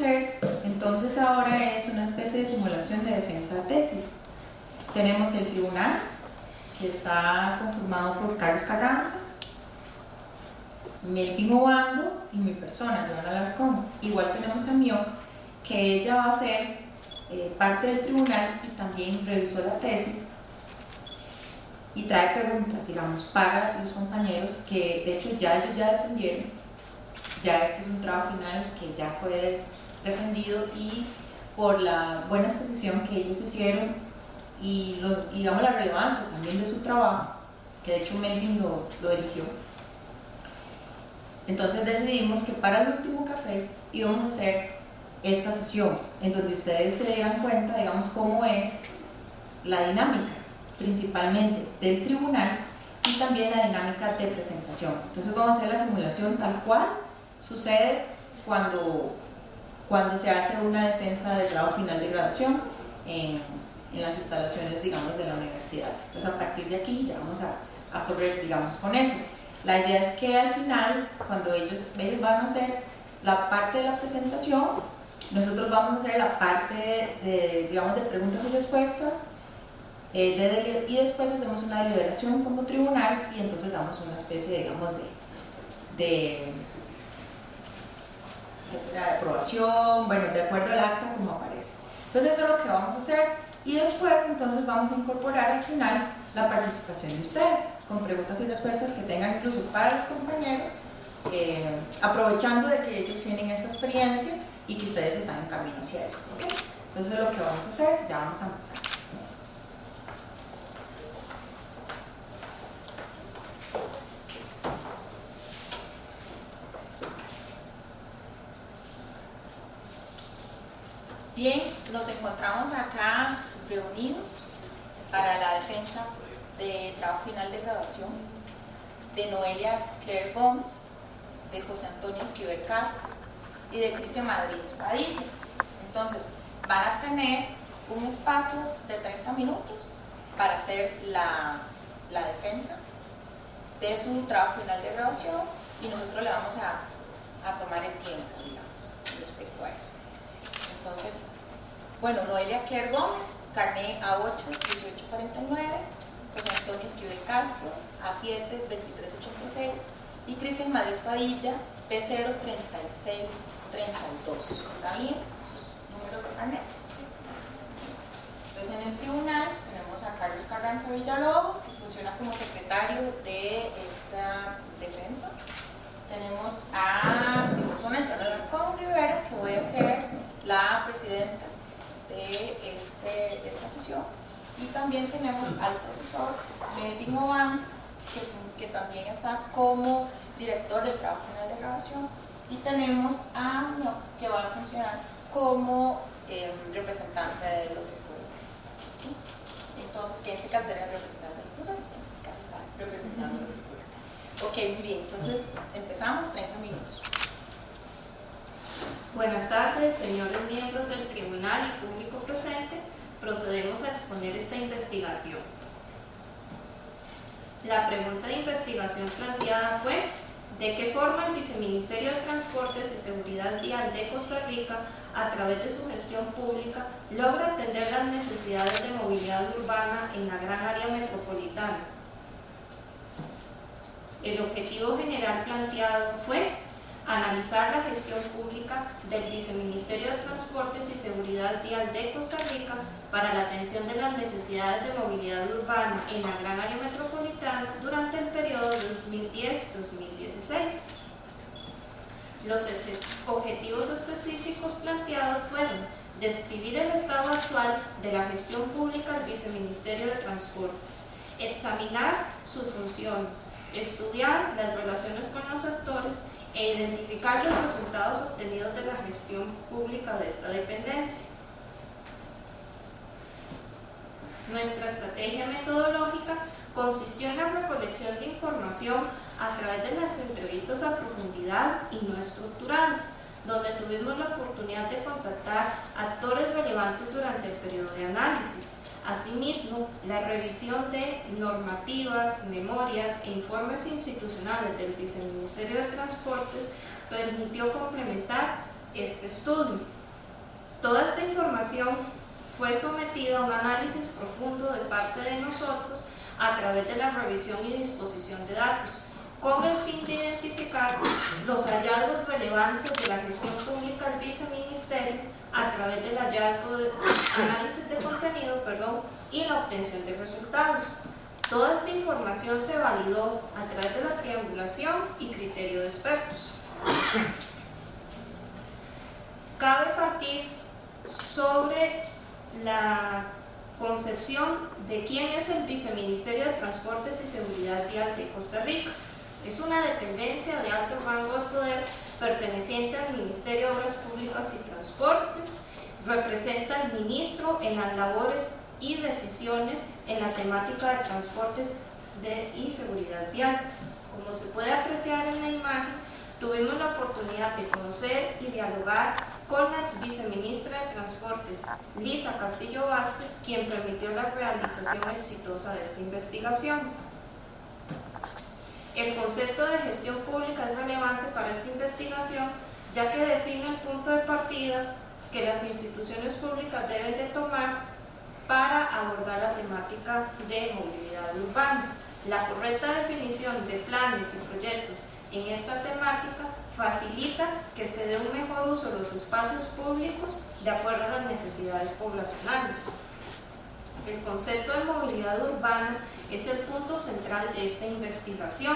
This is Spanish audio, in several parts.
hacer entonces ahora es una especie de simulación de defensa de tesis. Tenemos el tribunal, que está conformado por Carlos Carranza, Melvin Obando y mi persona, Joana Alarcón. Igual tenemos a Mio, que ella va a ser parte del tribunal y también revisó la tesis y trae preguntas, digamos, para los compañeros que de hecho ellos ya defendieron. Ya este es un trabajo final que ya fue defendido y por la buena exposición que ellos hicieron y digamos la relevancia también de su trabajo, que de hecho Melvin lo dirigió. Entonces decidimos que para el último café íbamos a hacer esta sesión en donde ustedes se dieran cuenta, digamos, cómo es la dinámica principalmente del tribunal y también la dinámica de presentación. Entonces vamos a hacer la simulación tal cual sucede cuando se hace una defensa del trabajo final de graduación en las instalaciones, digamos, de la universidad. Entonces a partir de aquí ya vamos a correr, digamos, con eso. La idea es que al final, cuando ellos van a hacer la parte de la presentación, nosotros vamos a hacer la parte de, digamos, de preguntas y respuestas, y después hacemos una deliberación como tribunal y entonces damos una especie, digamos, de aprobación, bueno, de acuerdo al acta como aparece. Entonces eso es lo que vamos a hacer y después entonces vamos a incorporar al final la participación de ustedes con preguntas y respuestas que tengan incluso para los compañeros, aprovechando de que ellos tienen esta experiencia y que ustedes están en camino hacia eso, ¿okay? Entonces eso es lo que vamos a hacer, ya vamos a empezar. Bien, nos encontramos acá reunidos para la defensa de trabajo final de graduación de Noelia Claire Gómez, de José Antonio Esquivel Castro y de Cristian Madrid Padilla. Entonces, van a tener un espacio de 30 minutos para hacer la defensa de su trabajo final de graduación y nosotros le vamos a tomar el tiempo, digamos, respecto a eso. Entonces, bueno, Noelia Claire Gómez, carné A8 1849, José Antonio Esquivel Castro, A7 2386 y Cristian Madrid Padilla, P0 3632. ¿Está bien? Sus números de carnet. ¿Sí? Entonces, en el tribunal tenemos a Carlos Carranza Villalobos, que funciona como secretario de esta defensa. Tenemos a mi persona, Joana Alarcón Rivera, que voy a ser la presidenta de esta sesión, y también tenemos al profesor Melvin Obando, que también está como director del trabajo final de graduación, y tenemos a Mio, que va a funcionar como representante de los estudiantes. ¿Sí? Entonces, que en este caso sería el representante de los profesores, pero en este caso está representando a los estudiantes. Ok, muy bien, entonces empezamos, 30 minutos. Buenas tardes, señores miembros del tribunal y público presente. Procedemos a exponer esta investigación. La pregunta de investigación planteada fue: ¿de qué forma el Viceministerio de Transportes y Seguridad Vial de Costa Rica, a través de su gestión pública, logra atender las necesidades de movilidad urbana en la gran área metropolitana? El objetivo general planteado fue analizar la gestión pública del Viceministerio de Transportes y Seguridad Vial de Costa Rica para la atención de las necesidades de movilidad urbana en la gran área metropolitana durante el periodo 2010-2016. Los objetivos específicos planteados fueron describir el estado actual de la gestión pública del Viceministerio de Transportes, examinar sus funciones, estudiar las relaciones con los actores e identificar los resultados obtenidos de la gestión pública de esta dependencia. Nuestra estrategia metodológica consistió en la recolección de información a través de las entrevistas a profundidad y no estructurales, donde tuvimos la oportunidad de contactar actores relevantes durante el periodo de análisis. Asimismo, la revisión de normativas, memorias e informes institucionales del Viceministerio de Transportes permitió complementar este estudio. Toda esta información fue sometida a un análisis profundo de parte de nosotros a través de la revisión y disposición de datos, con el fin de identificar los hallazgos relevantes de la gestión pública del viceministerio a través del hallazgo de análisis de contenido, y la obtención de resultados. Toda esta información se validó a través de la triangulación y criterio de expertos. Cabe partir sobre la concepción de quién es el Viceministerio de Transportes y Seguridad Vial de Costa Rica. Es una dependencia de alto rango de poder perteneciente al Ministerio de Obras Públicas y Transportes. Representa al ministro en las labores y decisiones en la temática de transportes y seguridad vial. Como se puede apreciar en la imagen, tuvimos la oportunidad de conocer y dialogar con la ex viceministra de Transportes, Lisa Castillo Vázquez, quien permitió la realización exitosa de esta investigación. El concepto de gestión pública es relevante para esta investigación, ya que define el punto de partida que las instituciones públicas deben de tomar para abordar la temática de movilidad urbana. La correcta definición de planes y proyectos en esta temática facilita que se dé un mejor uso de los espacios públicos de acuerdo a las necesidades poblacionales. El concepto de movilidad urbana es el punto central de esta investigación,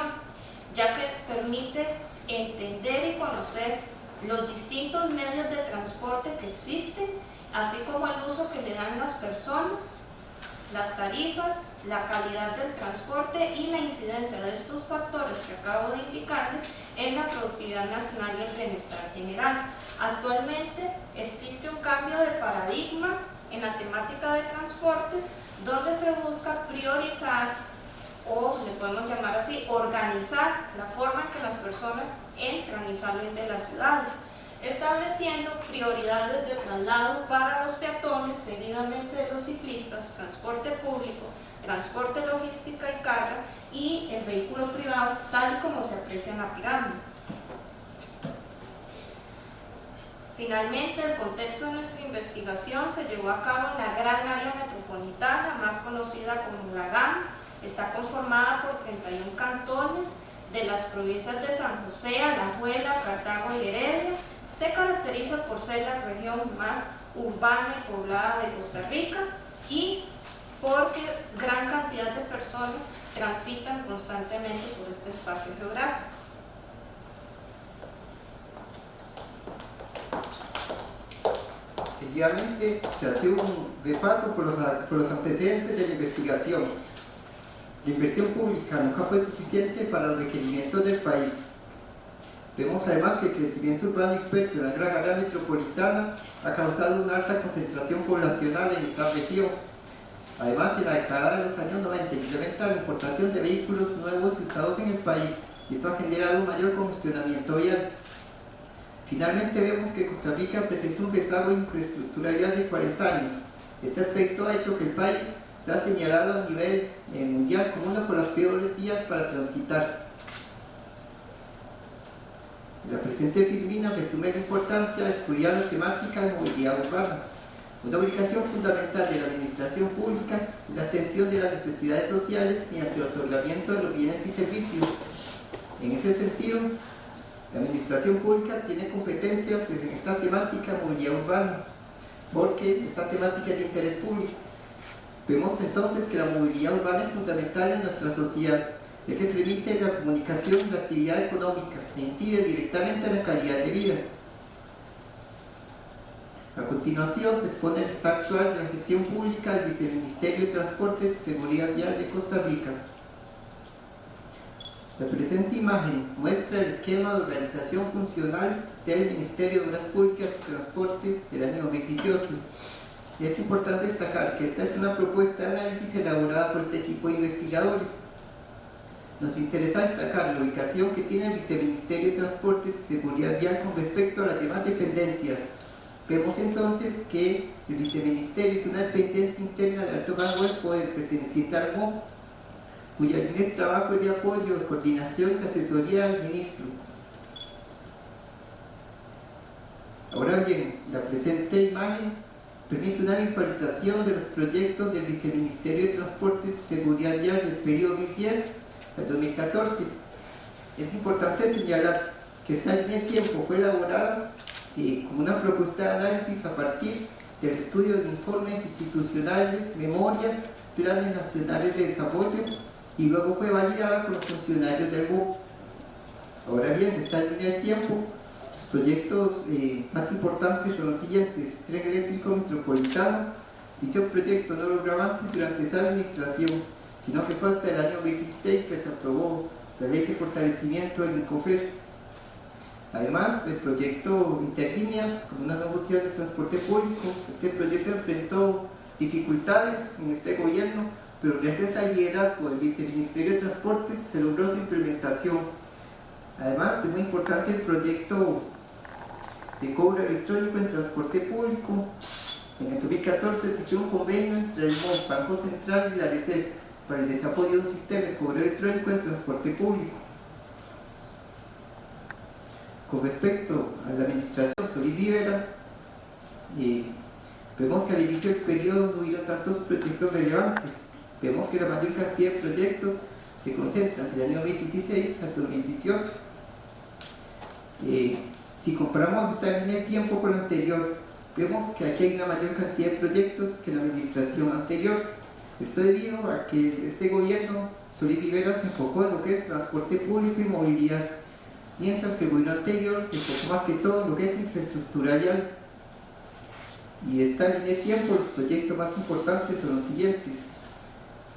ya que permite entender y conocer los distintos medios de transporte que existen, así como el uso que le dan las personas, las tarifas, la calidad del transporte y la incidencia de estos factores que acabo de indicarles en la productividad nacional y el bienestar general. Actualmente existe un cambio de paradigma en la temática de transportes, donde se busca priorizar, o le podemos llamar así, organizar la forma en que las personas entran y salen de las ciudades, estableciendo prioridades de traslado para los peatones, seguidamente de los ciclistas, transporte público, transporte logística y carga y el vehículo privado, tal y como se aprecia en la pirámide. Finalmente, el contexto de nuestra investigación se llevó a cabo en la gran área metropolitana, más conocida como la GAM. Está conformada por 31 cantones de las provincias de San José, Alajuela, Cartago y Heredia. Se caracteriza por ser la región más urbana y poblada de Costa Rica y porque gran cantidad de personas transitan constantemente por este espacio geográfico. Seguidamente se hace un repaso por los antecedentes de la investigación. La inversión pública nunca fue suficiente para los requerimientos del país. Vemos además que el crecimiento urbano disperso en la gran área metropolitana ha causado una alta concentración poblacional en esta región. Además, en la década de los años 90 incrementa la importación de vehículos nuevos y usados en el país, y esto ha generado un mayor congestionamiento vial. Finalmente vemos que Costa Rica presenta un rezago en infraestructura vial de 40 años. Este aspecto ha hecho que el país sea señalado a nivel mundial como una de las peores vías para transitar. La presente filmina resume la importancia de estudiar la temática de movilidad urbana. Una obligación fundamental de la administración pública es la atención de las necesidades sociales mediante el otorgamiento de los bienes y servicios. En ese sentido, la administración pública tiene competencias en esta temática de movilidad urbana, porque esta temática es de interés público. Vemos entonces que la movilidad urbana es fundamental en nuestra sociedad, ya que permite la comunicación y la actividad económica e incide directamente en la calidad de vida. A continuación se expone el estado actual de la gestión pública del Viceministerio de Transportes y Seguridad Vial de Costa Rica. La presente imagen muestra el esquema de organización funcional del Ministerio de Obras Públicas y Transporte del año 2018. Es importante destacar que esta es una propuesta de análisis elaborada por este equipo de investigadores. Nos interesa destacar la ubicación que tiene el Viceministerio de Transportes y Seguridad Vial con respecto a las demás dependencias. Vemos entonces que el Viceministerio es una dependencia interna de alto rango de poder perteneciente al MOB, cuya línea de trabajo es de apoyo, de coordinación y de asesoría al ministro. Ahora bien, la presente imagen permite una visualización de los proyectos del Viceministerio de Transportes y Seguridad Vial del periodo 2010 al 2014. Es importante señalar que esta línea de tiempo fue elaborada como una propuesta de análisis a partir del estudio de informes institucionales, memorias, planes nacionales de desarrollo y luego fue validada por los funcionarios del GOB. Ahora bien, de esta línea de tiempo, los proyectos más importantes son los siguientes: tren eléctrico metropolitano. Dicho proyecto no logró avances durante esa administración, sino que fue hasta el año 2016 que se aprobó la ley de fortalecimiento del INCOFER. Además, el proyecto Interlíneas, como una nueva opción de transporte público, este proyecto enfrentó dificultades en este gobierno, pero gracias al liderazgo del Viceministerio de Transportes se logró su implementación. Además, es muy importante el proyecto de cobro electrónico en transporte público. En el 2014 se hizo un convenio entre el MOB, Banco Central y la ARECEP para el desarrollo de un sistema de cobro electrónico en transporte público. Con respecto a la administración Solís Rivera, vemos que al inicio del periodo no hubo tantos proyectos relevantes. Vemos que la mayor cantidad de proyectos se concentra entre el año 2016 hasta 2018. Si comparamos esta línea de tiempo con la anterior, vemos que aquí hay una mayor cantidad de proyectos que en la administración anterior. Esto debido a que este gobierno Solís Rivera se enfocó en lo que es transporte público y movilidad, mientras que el gobierno anterior se enfocó más que todo en lo que es infraestructura vial. Y esta línea de tiempo, los proyectos más importantes son los siguientes: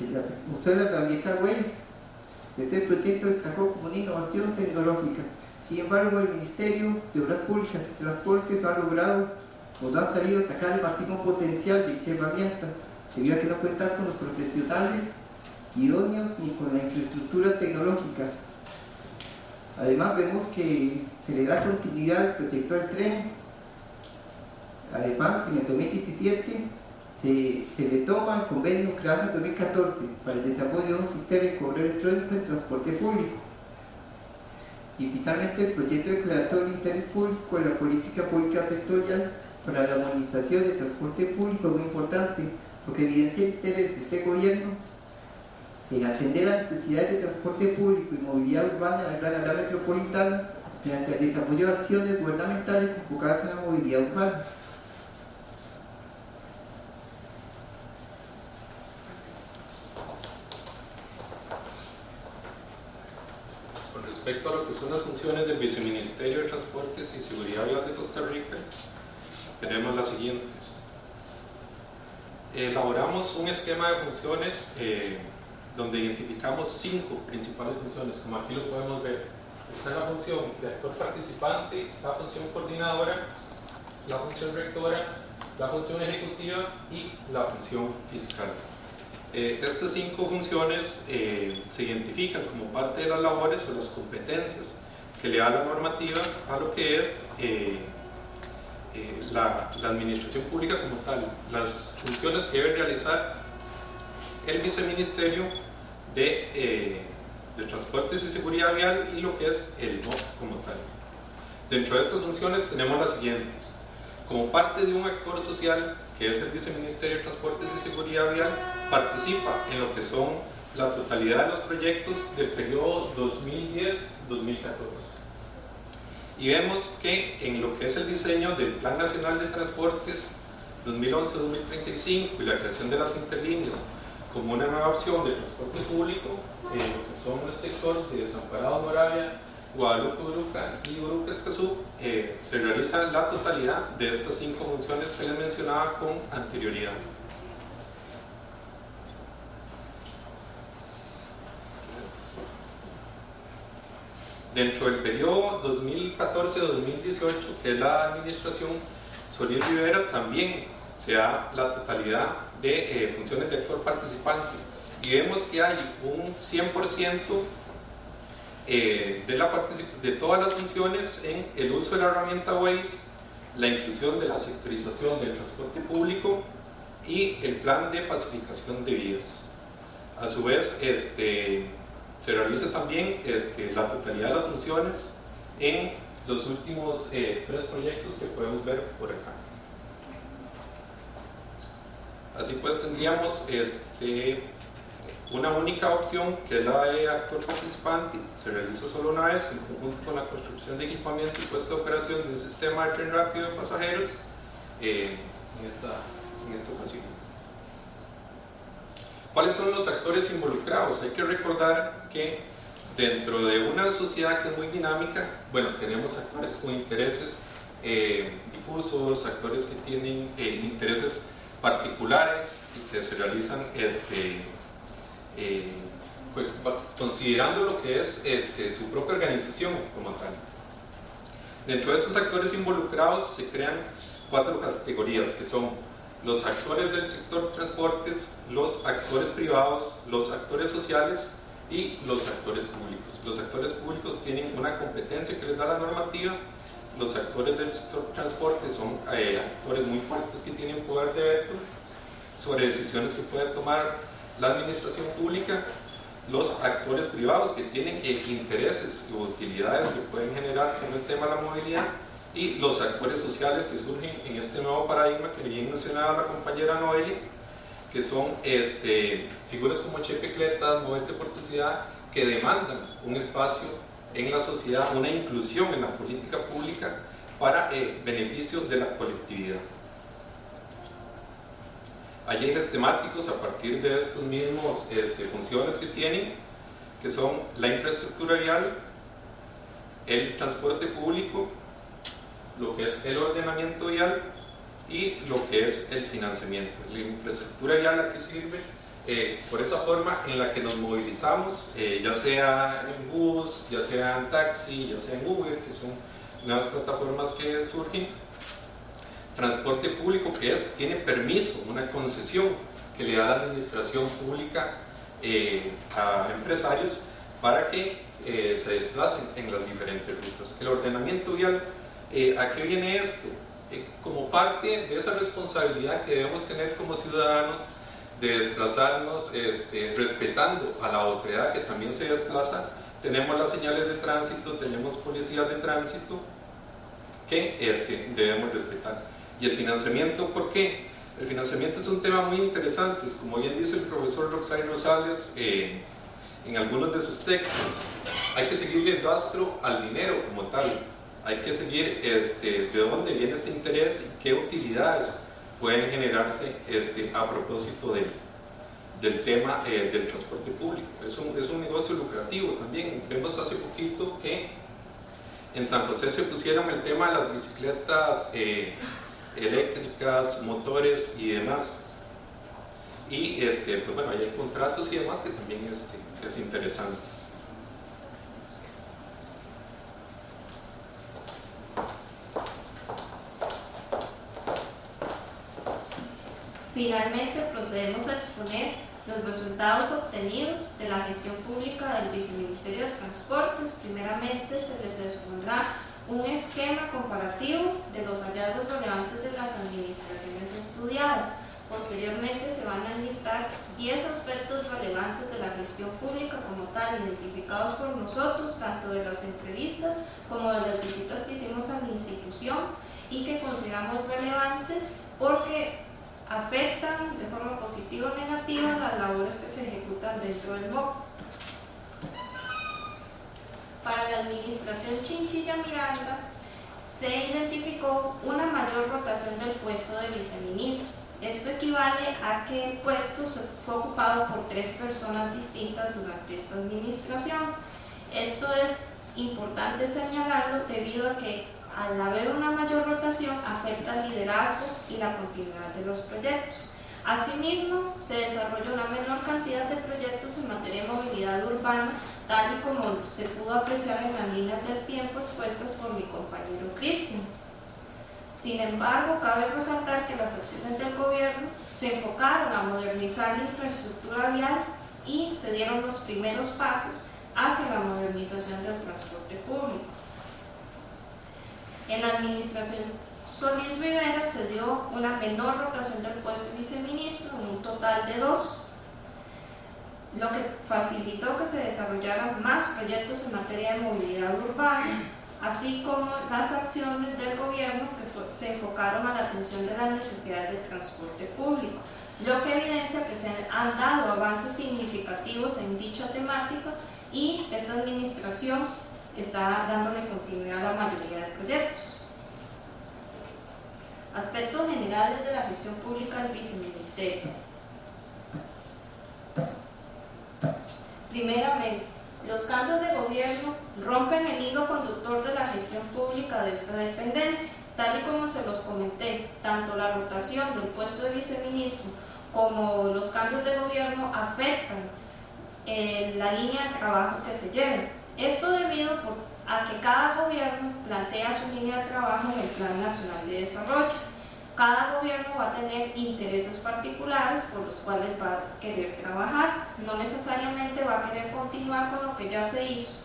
el Museo de la Herramienta Waze. Este proyecto destacó como una innovación tecnológica. Sin embargo, el Ministerio de Obras Públicas y Transportes no ha logrado o no ha sabido sacar el máximo potencial de dicha herramienta, debido a que no cuenta con los profesionales idóneos ni con la infraestructura tecnológica. Además, vemos que se le da continuidad al proyecto del tren. Además, en el 2017 se retoma el convenio creado en 2014 para el desarrollo de un sistema de cobro electrónico en transporte público. Y finalmente, el proyecto declaratorio de interés público de la política pública sectorial para la armonización del transporte público es muy importante, porque evidencia el interés de este gobierno en atender las necesidades de transporte público y movilidad urbana en la gran área metropolitana mediante el desarrollo de acciones gubernamentales enfocadas en la movilidad urbana. Con respecto a lo que son las funciones del Viceministerio de Transportes y Seguridad Vial de Costa Rica, tenemos las siguientes. Elaboramos un esquema de funciones donde identificamos 5 principales funciones, como aquí lo podemos ver. Está la función de actor participante, la función coordinadora, la función rectora, la función ejecutiva y la función fiscal. Estas 5 funciones se identifican como parte de las labores o las competencias que le da la normativa a lo que es la administración pública como tal, las funciones que debe realizar el Viceministerio de Transportes y Seguridad Vial y lo que es el MOB como tal. Dentro de estas funciones tenemos las siguientes: como parte de un actor social que es el Viceministerio de Transportes y Seguridad Vial, participa en lo que son la totalidad de los proyectos del periodo 2010-2014. Y vemos que en lo que es el diseño del Plan Nacional de Transportes 2011-2035 y la creación de las interlíneas como una nueva opción de transporte público, lo que son el sector de Desamparados Moravia, Guadalupe Uruca y Uruca Escazú, se realiza la totalidad de estas 5 funciones que les mencionaba con anterioridad. Dentro del periodo 2014-2018, que es la administración Solís Rivera, también se da la totalidad de funciones de actor participante, y vemos que hay un 100% de todas las funciones en el uso de la herramienta Waze, la inclusión de la sectorización del transporte público y el plan de pacificación de vías. A su vez, se realiza también la totalidad de las funciones en los últimos 3 proyectos que podemos ver por acá. Así pues tendríamos una única opción, que es la de actor participante. Se realizó solo una vez en conjunto con la construcción de equipamiento y puesta de operación de un sistema de tren rápido de pasajeros en esta ocasión. ¿Cuáles son los actores involucrados? Hay que recordar que dentro de una sociedad que es muy dinámica, bueno, tenemos actores con intereses difusos, actores que tienen intereses particulares y que se realizan considerando lo que es su propia organización como tal. Dentro de estos actores involucrados se crean 4 categorías, que son los actores del sector transportes, los actores privados, los actores sociales y los actores públicos. Los actores públicos tienen una competencia que les da la normativa. Los actores del sector transporte son actores muy fuertes que tienen poder de veto sobre decisiones que puede tomar la administración pública. Los actores privados que tienen intereses y utilidades que pueden generar con el tema de la movilidad, y los actores sociales que surgen en este nuevo paradigma que bien mencionaba la compañera Noelia, que son figuras como Chepecletas, Moverte por tu Ciudad, que demandan un espacio en la sociedad, una inclusión en la política pública para beneficio de la colectividad. Hay ejes temáticos a partir de estos mismos funciones que tienen, que son la infraestructura vial, el transporte público, lo que es el ordenamiento vial y lo que es el financiamiento. La infraestructura vial aquí sirve por esa forma en la que nos movilizamos, ya sea en bus, ya sea en taxi, ya sea en Uber, que son nuevas plataformas que surgen. Transporte público, que tiene permiso, una concesión que le da la administración pública a empresarios para que se desplacen en las diferentes rutas. El ordenamiento vial, ¿a qué viene esto? Como parte de esa responsabilidad que debemos tener como ciudadanos de desplazarnos respetando a la otredad que también se desplaza. Tenemos las señales de tránsito, tenemos policías de tránsito que debemos respetar. ¿Y el financiamiento por qué? El financiamiento es un tema muy interesante, como bien dice el profesor Roxay Rosales en algunos de sus textos. Hay que seguirle el rastro al dinero como tal, hay que seguir de dónde viene este interés y qué utilidades pueden generarse a propósito del tema del transporte público. Es un negocio lucrativo también. Vemos hace poquito que en San José se pusieron el tema de las bicicletas eléctricas, motores y demás, y pues bueno, hay contratos y demás que también es interesante. Finalmente procedemos a exponer los resultados obtenidos de la gestión pública del Viceministerio de Transportes. Primeramente se les expondrá un esquema comparativo de los hallazgos relevantes de las administraciones estudiadas. Posteriormente se van a enlistar 10 aspectos relevantes de la gestión pública como tal, identificados por nosotros, tanto de las entrevistas como de las visitas que hicimos a la institución y que consideramos relevantes porque afectan de forma positiva o negativa las labores que se ejecutan dentro del MOC. Para la administración Chinchilla Miranda se identificó una mayor rotación del puesto de viceministro. Esto equivale a que el puesto fue ocupado por 3 personas distintas durante esta administración. Esto es importante señalarlo debido a que al haber una mayor rotación afecta el liderazgo y la continuidad de los proyectos. Asimismo, se desarrolla una menor cantidad de proyectos en materia de movilidad urbana, tal y como se pudo apreciar en las líneas del tiempo expuestas por mi compañero Cristian. Sin embargo, cabe resaltar que las acciones del gobierno se enfocaron a modernizar la infraestructura vial y se dieron los primeros pasos hacia la modernización del transporte público. En la administración Solís Rivera se dio una menor rotación del puesto de viceministro, en un total de 2, lo que facilitó que se desarrollaran más proyectos en materia de movilidad urbana así como las acciones del gobierno que se enfocaron a la atención de las necesidades de transporte público, lo que evidencia que se han dado avances significativos en dicha temática y esta administración está dándole continuidad a la mayoría de proyectos. Aspectos generales de la gestión pública del viceministerio. Primeramente, los cambios de gobierno rompen el hilo conductor de la gestión pública de esta dependencia. Tal y como se los comenté, tanto la rotación del puesto de viceministro como los cambios de gobierno afectan la línea de trabajo que se lleve. Esto debido a que cada gobierno plantea su línea de trabajo en el Plan Nacional de Desarrollo. Cada gobierno va a tener intereses particulares por los cuales va a querer trabajar. No necesariamente va a querer continuar con lo que ya se hizo,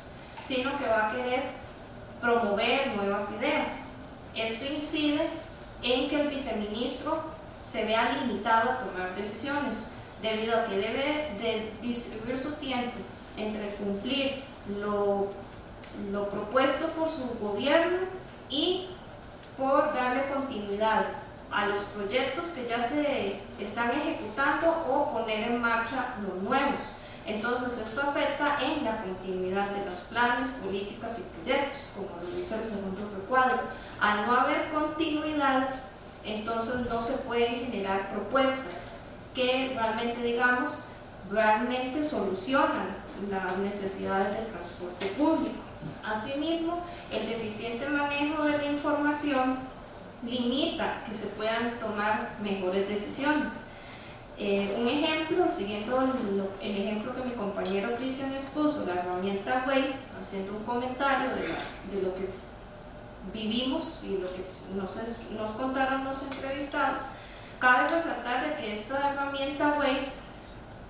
sino que va a querer promover nuevas ideas. Esto incide en que el viceministro se vea limitado a tomar decisiones, debido a que debe de distribuir su tiempo entre cumplir lo propuesto por su gobierno y por darle continuidad a los proyectos que ya se están ejecutando o poner en marcha los nuevos. Entonces esto afecta en la continuidad de los planes, políticas y proyectos, como lo dice el segundo recuadro. Al no haber continuidad, entonces no se pueden generar propuestas que realmente, digamos, realmente solucionan las necesidades del transporte público. Asimismo, el deficiente manejo de la información limita que se puedan tomar mejores decisiones. Un ejemplo, siguiendo el ejemplo que mi compañero Cristian expuso, la herramienta Waze, haciendo un comentario de lo que vivimos y lo que nos contaron los entrevistados, cabe resaltar de que esta herramienta Waze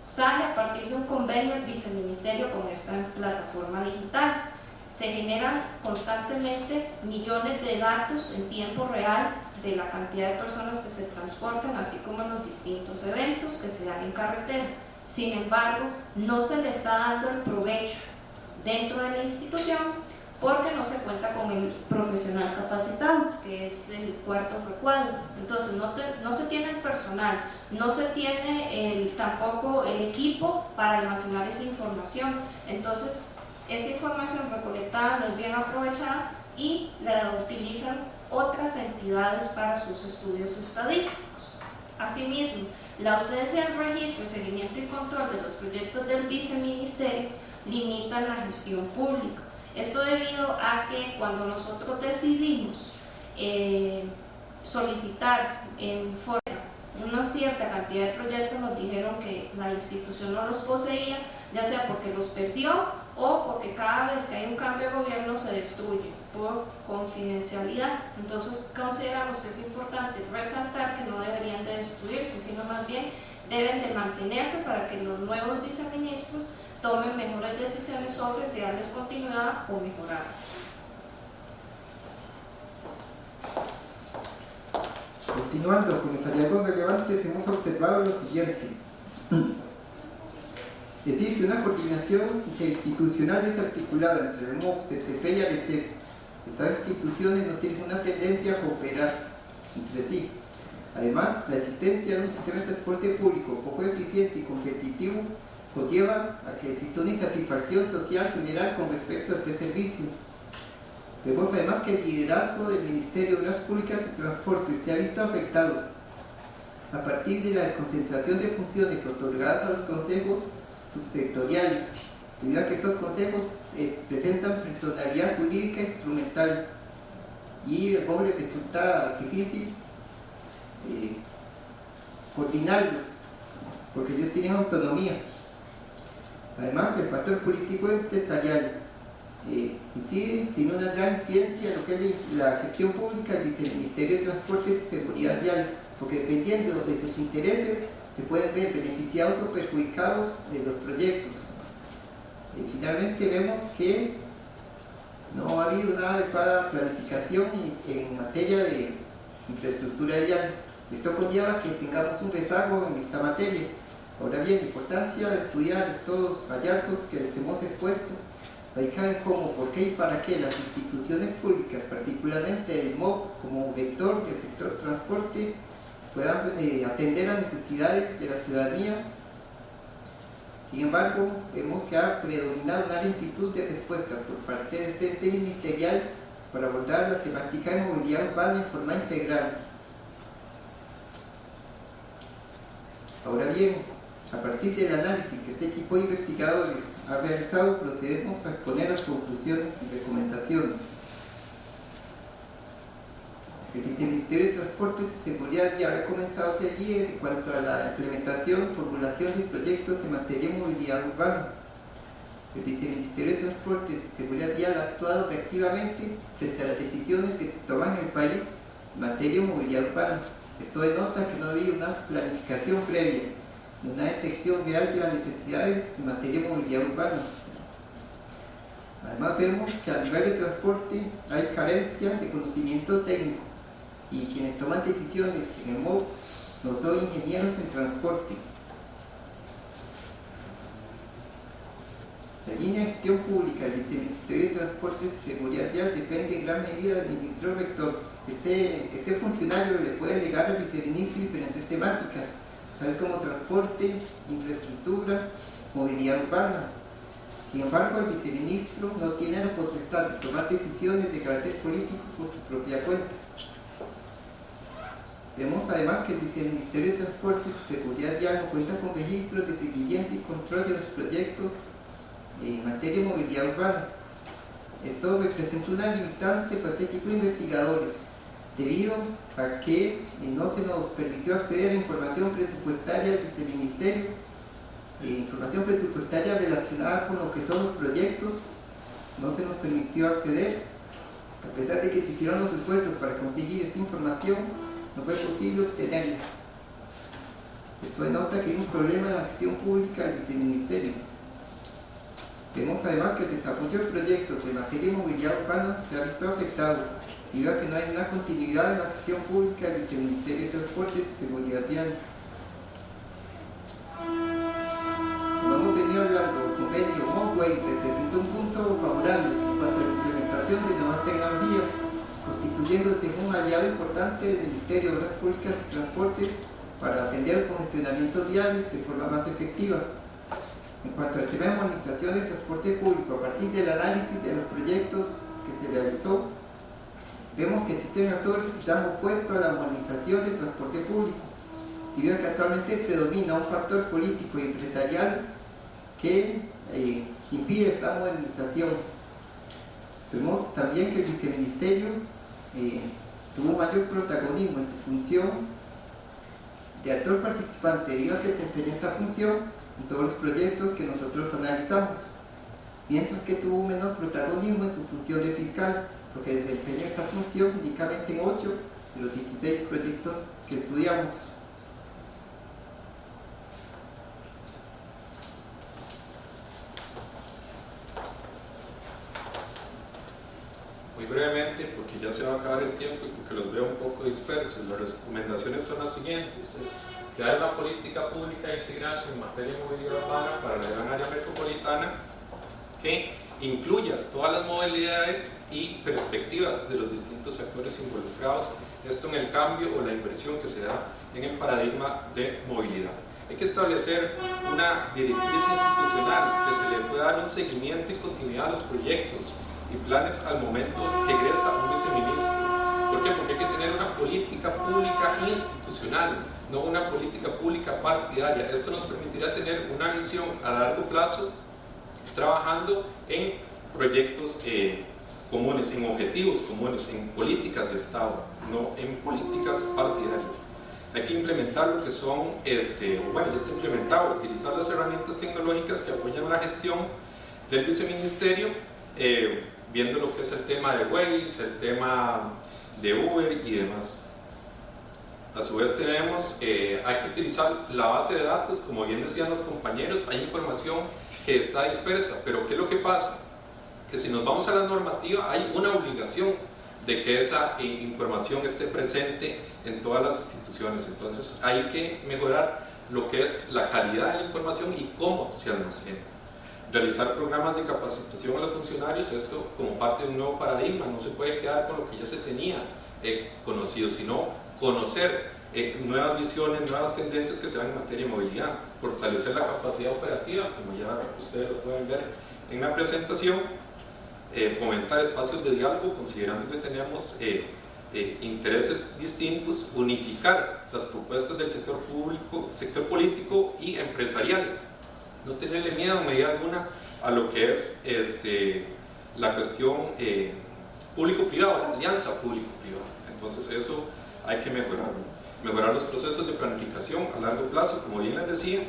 sale a partir de un convenio del viceministerio con esta plataforma digital. Se generan constantemente millones de datos en tiempo real de la cantidad de personas que se transportan, así como en los distintos eventos que se dan en carretera. Sin embargo, no se le está dando el provecho dentro de la institución porque no se cuenta con el profesional capacitado, que es el cuarto recuadro. Entonces no se tiene el personal, no se tiene tampoco el equipo para almacenar esa información. Entonces esa información recolectada no es bien aprovechada y la utilizan otras entidades para sus estudios estadísticos. Asimismo, la ausencia del registro, seguimiento y control de los proyectos del viceministerio limita la gestión pública. Esto debido a que cuando nosotros decidimos solicitar en forma una cierta cantidad de proyectos, nos dijeron que la institución no los poseía, ya sea porque los perdió o porque cada vez que hay un cambio de gobierno se destruye por confidencialidad. Entonces consideramos que es importante resaltar que no deberían de destruirse, sino más bien deben de mantenerse para que los nuevos viceministros tomen mejores decisiones sobre si darles continuidad o mejorarlos. Continuando con los hallazgos relevantes, hemos observado lo siguiente. Existe una coordinación interinstitucional desarticulada entre el MOB, CTP y ARECEP. Estas instituciones no tienen una tendencia a cooperar entre sí. Además, la existencia de un sistema de transporte público poco eficiente y competitivo conlleva a que exista una insatisfacción social general con respecto a este servicio. Vemos además que el liderazgo del Ministerio de Obras Públicas y Transporte se ha visto afectado a partir de la desconcentración de funciones otorgadas a los consejos subsectoriales, debido a que estos consejos presentan personalidad jurídica instrumental y el pobre resulta difícil coordinarlos porque ellos tienen autonomía. Además, el factor político empresarial tiene una gran incidencia en lo que es la gestión pública del Viceministerio de Transportes y Seguridad Vial, porque dependiendo de sus intereses se pueden ver beneficiados o perjudicados de los proyectos. Finalmente vemos que no ha habido una adecuada planificación en materia de infraestructura vial. Esto conlleva que tengamos un rezago en esta materia. Ahora bien, la importancia de estudiar estos hallazgos que les hemos expuesto Ahí cabe cómo, por qué y para qué las instituciones públicas, particularmente el MOB como vector del sector transporte, puedan atender las necesidades de la ciudadanía. Sin embargo, vemos que ha predominado una lentitud de respuesta por parte de este ente ministerial para abordar la temática de movilidad urbana en forma integral. Ahora bien, a partir del análisis que este equipo de investigadores ha realizado, procedemos a exponer las conclusiones y recomendaciones. El Viceministerio de Transportes y Seguridad ya ha comenzado a seguir en cuanto a la implementación y formulación de proyectos en materia de movilidad urbana. El Viceministerio de Transportes y Seguridad Vial ha actuado efectivamente frente a las decisiones que se toman en el país en materia de movilidad urbana. Esto denota que no había una planificación previa, una detección real de las necesidades en materia de movilidad urbana. Además vemos que a nivel de transporte hay carencia de conocimiento técnico y quienes toman decisiones en el MOB no son ingenieros en transporte. La línea de gestión pública del Viceministerio de Transportes y Seguridad Vial depende en gran medida del ministro rector. Este funcionario le puede delegar al viceministro diferentes temáticas, tales como transporte, infraestructura, movilidad urbana. Sin embargo, el viceministro no tiene la potestad de tomar decisiones de carácter político por su propia cuenta. Vemos además que el Viceministerio de Transportes y Seguridad Vial no cuenta con registros de seguimiento y control de los proyectos en materia de movilidad urbana. Esto representa una limitante para este equipo de investigadores, debido a que no se nos permitió acceder a información presupuestaria del Viceministerio, información presupuestaria relacionada con lo que son los proyectos, no se nos permitió acceder, a pesar de que se hicieron los esfuerzos para conseguir esta información, no fue posible obtenerla. Esto denota que hay un problema en la gestión pública del Viceministerio. Vemos además que el desarrollo de proyectos en materia de movilidad urbana se ha visto afectado, debido a que no hay una continuidad en la gestión pública del Viceministerio de Transportes y Seguridad Vial. Como hemos venido hablando, el convenio MOB-WAY representa un punto favorable en cuanto a la implementación de nuevas tecnologías, constituyéndose un aliado importante del Ministerio de Obras Públicas y Transportes para atender los congestionamientos viales de forma más efectiva. En cuanto al tema de modernización del transporte público, a partir del análisis de los proyectos que se realizó, vemos que existen actores que se han opuesto a la modernización del transporte público, debido a que actualmente predomina un factor político y empresarial que impide esta modernización. Vemos también que el Viceministerio tuvo mayor protagonismo en su función de actor participante, debido a que desempeñó esta función en todos los proyectos que nosotros analizamos, mientras que tuvo un menor protagonismo en su función de fiscal, porque desempeñó esta función únicamente en 8 de los 16 proyectos que estudiamos. Muy brevemente, porque ya se va a acabar el tiempo y porque los veo un poco dispersos, las recomendaciones son las siguientes: crear una política pública integral en materia de movilidad urbana para la gran área metropolitana que incluya todas las modalidades y perspectivas de los distintos actores involucrados, esto en el cambio o la inversión que se da en el paradigma de movilidad. Hay que establecer una directriz institucional que se le pueda dar un seguimiento y continuidad a los proyectos y planes al momento que egresa un viceministro. ¿Por qué? Porque hay que tener una política pública institucional, no una política pública partidaria. Esto nos permitirá tener una visión a largo plazo, trabajando en proyectos comunes, en objetivos comunes, en políticas de Estado, no en políticas partidarias. Hay que implementar lo que son, ya está implementado, utilizar las herramientas tecnológicas que apoyan la gestión del viceministerio, viendo lo que es el tema de Waze, el tema de Uber y demás. A su vez tenemos, hay que utilizar la base de datos, como bien decían los compañeros, hay información que está dispersa, pero ¿qué es lo que pasa? Que si nos vamos a la normativa hay una obligación de que esa información esté presente en todas las instituciones, entonces hay que mejorar lo que es la calidad de la información y cómo se almacena. realizar programas de capacitación a los funcionarios, esto como parte de un nuevo paradigma. No se puede quedar con lo que ya se tenía conocido, sino conocer nuevas visiones, nuevas tendencias que se dan en materia de movilidad, fortalecer la capacidad operativa, como ya ustedes lo pueden ver en la presentación, fomentar espacios de diálogo, considerando que tenemos intereses distintos, unificar las propuestas del sector público, sector político y empresarial, no tenerle miedo en medida alguna a lo que es la cuestión público-privado, la alianza público-privada. Entonces eso hay que mejorar los procesos de planificación a largo plazo, como bien les decía,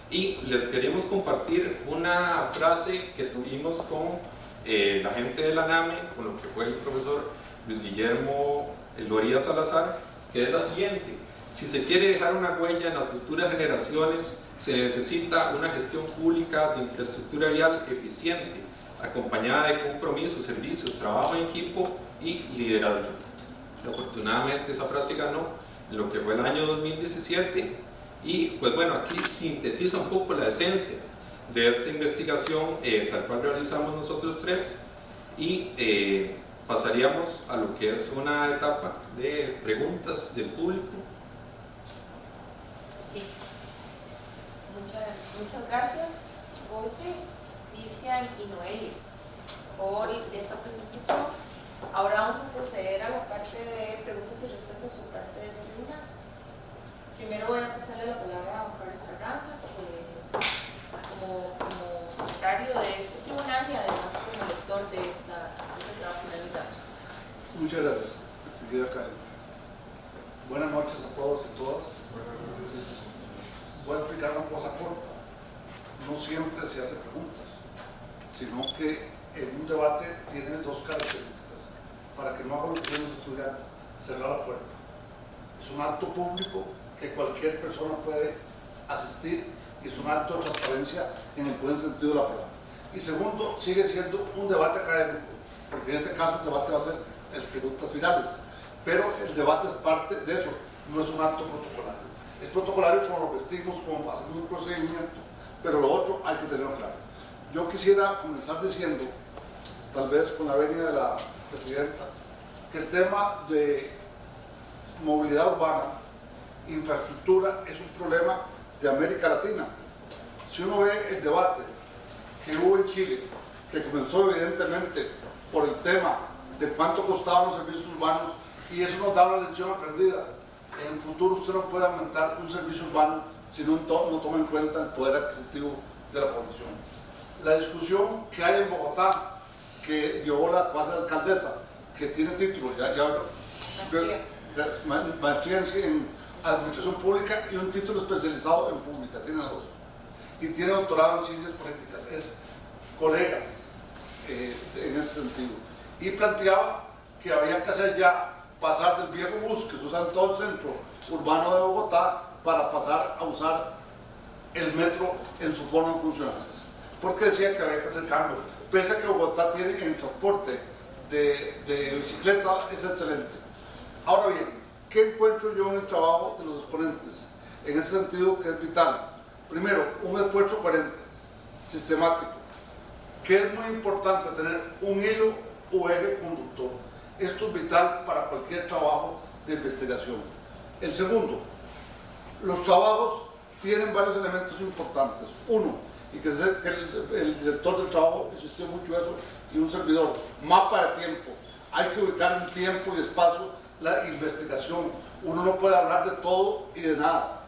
y les queremos compartir una frase que tuvimos con la gente de la NAME, con lo que fue el profesor Luis Guillermo Loría Salazar, que es la siguiente: si se quiere dejar una huella en las futuras generaciones, se necesita una gestión pública de infraestructura vial eficiente, acompañada de compromisos, servicios, trabajo en equipo y liderazgo. Afortunadamente esa frase ganó en lo que fue el año 2017 y pues bueno, aquí sintetiza un poco la esencia de esta investigación tal cual realizamos nosotros tres y pasaríamos a lo que es una etapa de preguntas del público. Muchas gracias, José, Cristian y Noelia, por esta presentación. Ahora vamos a proceder a la parte de preguntas y respuestas por parte del tribunal. Primero voy a pasarle la palabra a don Carlos Carranza, como secretario de este tribunal y además como lector de este trabajo en el caso. Muchas gracias, distinguida académica. Buenas noches a todos y todas. Voy a explicar una cosa corta. No siempre se hace preguntas, sino que en un debate tiene dos características. Para que no hagan los estudiantes, cerrar la puerta. Es un acto público que cualquier persona puede asistir y es un acto de transparencia en el buen sentido de la palabra. Y segundo, sigue siendo un debate académico, porque en este caso el debate va a ser las preguntas finales, pero el debate es parte de eso, no es un acto protocolario. Es protocolario como lo vestimos, como hacemos un procedimiento, pero lo otro hay que tenerlo claro. Yo quisiera comenzar diciendo, tal vez con la venia de la presidenta, que el tema de movilidad urbana, infraestructura, es un problema de América Latina. Si uno ve el debate que hubo en Chile, que comenzó evidentemente por el tema de cuánto costaban los servicios urbanos, y eso nos da una lección aprendida. En el futuro usted no puede aumentar un servicio urbano si no toma en cuenta el poder adquisitivo de la población. La discusión que hay en Bogotá, que llevó la alcaldesa, que tiene título, maestría en administración pública y un título especializado en pública, tiene dos, y tiene doctorado en ciencias políticas, es colega en ese sentido, y planteaba que había que hacer ya, pasar del viejo bus que se usa en todo el centro urbano de Bogotá para pasar a usar el metro en su forma funcionales, porque decía que había que hacer cambios, pese a que Bogotá tiene en el transporte de bicicleta es excelente. Ahora bien, ¿qué encuentro yo en el trabajo de los exponentes? En ese sentido que es vital. Primero, un esfuerzo coherente, sistemático, que es muy importante tener un hilo o eje conductor. Esto es vital para cualquier trabajo de investigación. El segundo, los trabajos tienen varios elementos importantes. Uno, y que el director del trabajo insistió mucho en eso, y un servidor, mapa de tiempo. Hay que ubicar en tiempo y espacio la investigación. Uno no puede hablar de todo y de nada.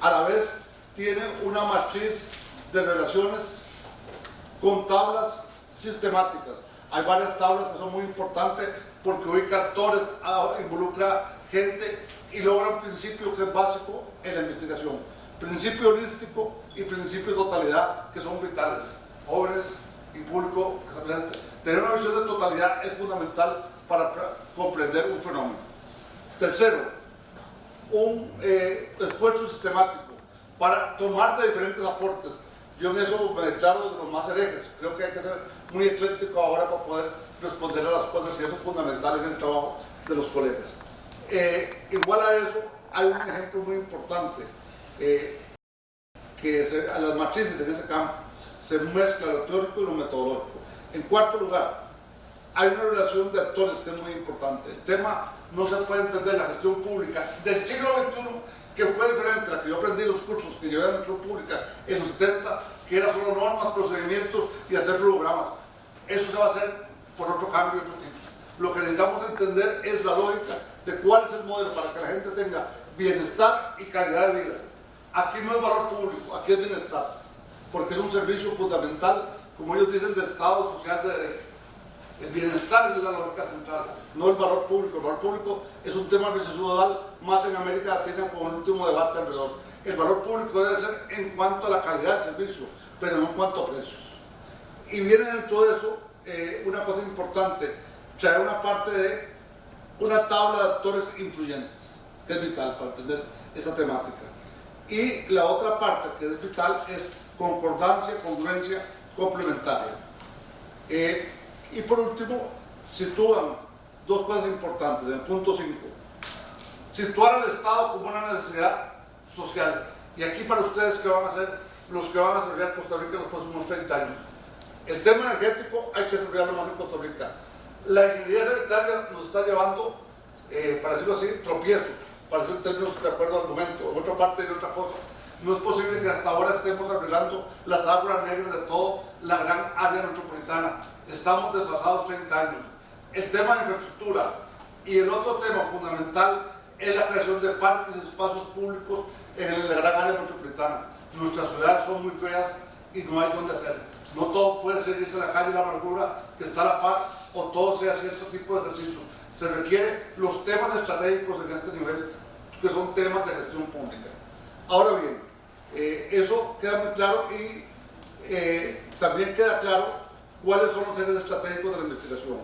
A la vez tiene una matriz de relaciones con tablas sistemáticas. Hay varias tablas que son muy importantes porque ubica actores, involucra gente y logra un principio que es básico en la investigación. Principio holístico y principio de totalidad, que son vitales. Jóvenes y público que se presente. Tener una visión de totalidad es fundamental para comprender un fenómeno. Tercero, un esfuerzo sistemático para tomar de diferentes aportes. Yo en eso me declaro de los más herejes. Creo que hay que ser muy ecléctico ahora para poder responder a las cosas, y eso es fundamental en el trabajo de los colegas. Igual a eso, hay un ejemplo muy importante, a las matrices en ese campo. se mezcla lo teórico y lo metodológico. En cuarto lugar, hay una relación de actores que es muy importante. El tema no se puede entender la gestión pública del siglo XXI, que fue diferente a la que yo aprendí en los cursos que llevé a la gestión pública en los 70, que era solo normas, procedimientos y hacer programas. Eso se va a hacer por otro cambio, otro tipo. Lo que necesitamos entender es la lógica de cuál es el modelo para que la gente tenga bienestar y calidad de vida. Aquí no es valor público, aquí es bienestar, porque es un servicio fundamental, como ellos dicen, de Estado social de derecho. El bienestar es la lógica central, no el valor público. El valor público es un tema ciudadano más en América Latina, como el último debate alrededor. El valor público debe ser en cuanto a la calidad del servicio, pero no en cuanto a precios. Y viene dentro de eso una cosa importante, traer una parte de una tabla de actores influyentes, que es vital para entender esa temática. Y la otra parte que es vital es concordancia, congruencia, complementaria. Y por último, sitúan dos cosas importantes en el punto 5. Situar al Estado como una necesidad social. Y aquí para ustedes, que van a ser los que van a desarrollar Costa Rica en los próximos 30 años. El tema energético hay que desarrollarlo más en Costa Rica. La ingeniería sanitaria nos está llevando, para decirlo así, tropiezos, para decirlo en términos de acuerdo al momento, en otra parte y en otra cosa. No es posible que hasta ahora estemos arreglando las aguas negras de toda la gran área metropolitana. Estamos desfasados 30 años. El tema de infraestructura y el otro tema fundamental es la creación de parques y espacios públicos en la gran área metropolitana. Nuestras ciudades son muy feas y no hay dónde hacer. No todo puede ser irse a la calle de la amargura que está a la par, o todo sea cierto tipo de ejercicio. Se requieren los temas estratégicos en este nivel, que son temas de gestión pública. Ahora bien, eso queda muy claro, y también queda claro cuáles son los ejes estratégicos de la investigación.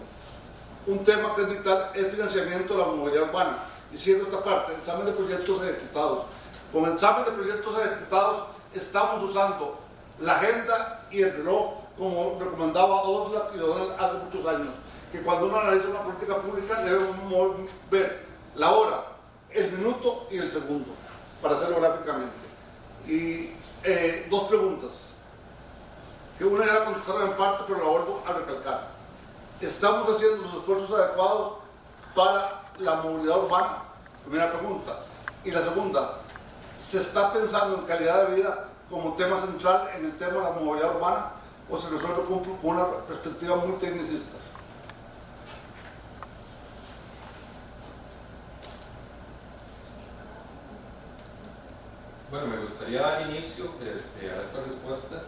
Un tema que es vital es el financiamiento de la movilidad urbana. Y cierro esta parte, el examen de proyectos ejecutados. Con el examen de proyectos ejecutados estamos usando la agenda y el reloj, como recomendaba Osla y O'Donnell hace muchos años, que cuando uno analiza una política pública debemos ver la hora, el minuto y el segundo, para hacerlo gráficamente. Y dos preguntas, que una ya la contestaron en parte, pero la vuelvo a recalcar. ¿Estamos haciendo los esfuerzos adecuados para la movilidad urbana? Primera pregunta. Y la segunda, ¿se está pensando en calidad de vida como tema central en el tema de la movilidad urbana, o se resuelve con una perspectiva muy tecnicista? Bueno, me gustaría dar inicio a esta respuesta,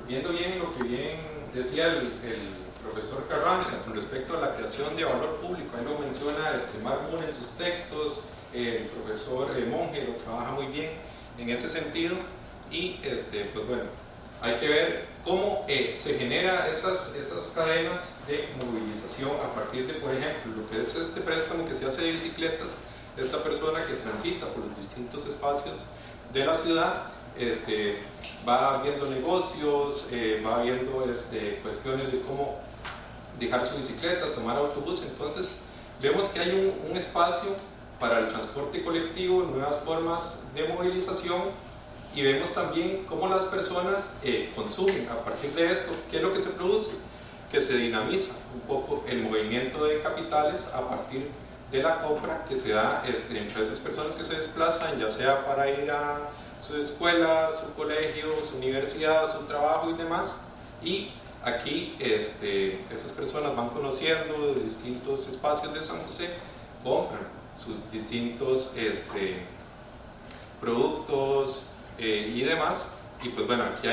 viendo bien lo que bien decía el profesor Carranza con respecto a la creación de valor público. Ahí lo menciona Mark Moon en sus textos, el profesor Monge lo trabaja muy bien en ese sentido, y pues bueno, hay que ver cómo se generan esas cadenas de movilización a partir de, por ejemplo, lo que es este préstamo que se hace de bicicletas. Esta persona que transita por los distintos espacios de la ciudad va viendo negocios, va viendo cuestiones de cómo dejar su bicicleta, tomar autobús. Entonces vemos que hay un espacio para el transporte colectivo, nuevas formas de movilización, y vemos también cómo las personas consumen a partir de esto. ¿Qué es lo que se produce? Que se dinamiza un poco el movimiento de capitales a partir de la compra que se da entre esas personas que se desplazan, ya sea para ir a su escuela, su colegio, su universidad, su trabajo y demás. Y aquí estas personas van conociendo distintos espacios de San José, compran sus distintos productos y demás, y pues bueno, aquí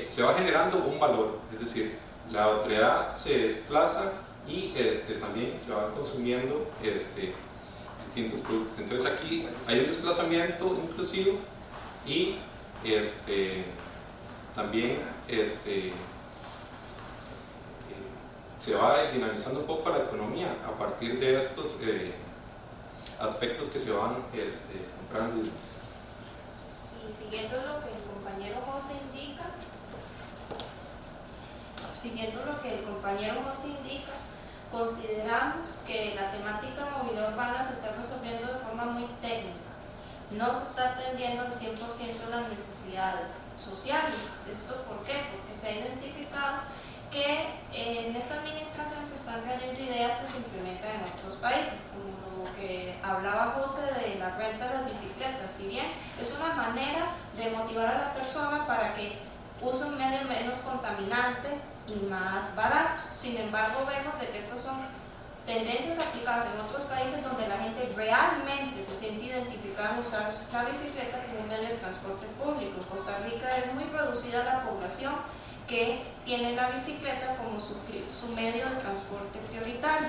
se va generando un valor, es decir, la autoridad se desplaza y también se van consumiendo distintos productos. Entonces aquí hay un desplazamiento inclusivo, y también se va dinamizando un poco la economía a partir de estos aspectos que se van comprando. Y siguiendo lo que el compañero José indica, consideramos que la temática de movilidad urbana se está resolviendo de forma muy técnica. no se está atendiendo al 100% las necesidades sociales. ¿Esto por qué? Porque se ha identificado que en esta administración se están trayendo ideas que se implementan en otros países, como lo que hablaba José de la renta de las bicicletas. Si bien es una manera de motivar a la persona para que use un medio menos contaminante y más barato, sin embargo vemos de que estas son tendencias aplicadas en otros países donde la gente realmente se siente identificada en usar la bicicleta como un medio de transporte público. En Costa Rica es muy reducida la población que tiene la bicicleta como su medio de transporte prioritario.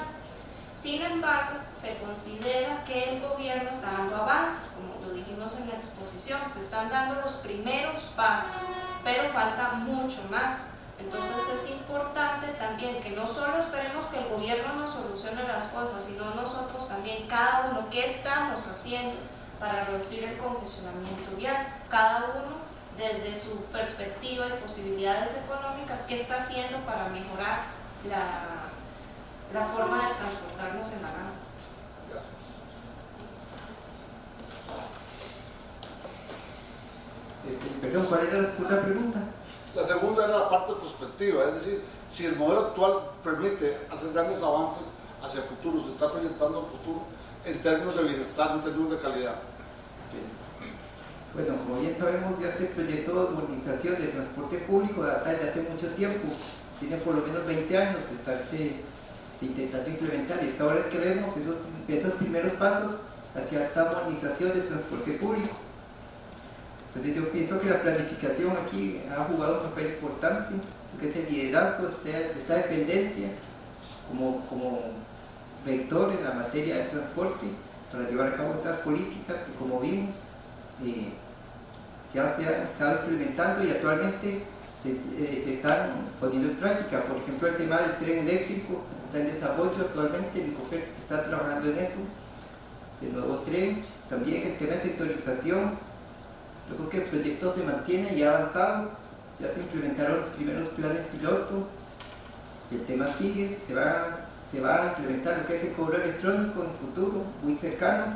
Sin embargo, se considera que el gobierno está dando avances, como lo dijimos en la exposición, se están dando los primeros pasos, pero falta mucho más. Entonces es importante también que no solo esperemos que el gobierno nos solucione las cosas, sino nosotros también, cada uno, qué estamos haciendo para reducir el congestionamiento vial, cada uno desde su perspectiva y posibilidades económicas, qué está haciendo para mejorar la forma de transportarnos en la gama. Perdón, ¿cuál era la segunda pregunta? La segunda era la parte prospectiva, es decir, si el modelo actual permite hacer grandes avances hacia el futuro, se está proyectando al futuro en términos de bienestar, en términos de calidad. Bueno, como bien sabemos, ya este proyecto de modernización del transporte público data de hace mucho tiempo, tiene por lo menos 20 años de estarse intentando implementar, y hasta ahora es que vemos esos primeros pasos hacia esta modernización del transporte público. Entonces yo pienso que la planificación aquí ha jugado un papel importante, porque es el liderazgo de esta dependencia como vector en la materia de transporte para llevar a cabo estas políticas que, como vimos, ya se han estado implementando y actualmente se están poniendo en práctica. Por ejemplo, el tema del tren eléctrico está en desarrollo actualmente, el ICOFER está trabajando en eso, el nuevo tren. También el tema de sectorización, vemos que el proyecto se mantiene y ha avanzado, ya se implementaron los primeros planes piloto, el tema sigue, se va a implementar lo que es el cobro electrónico en el futuro, muy cercanos.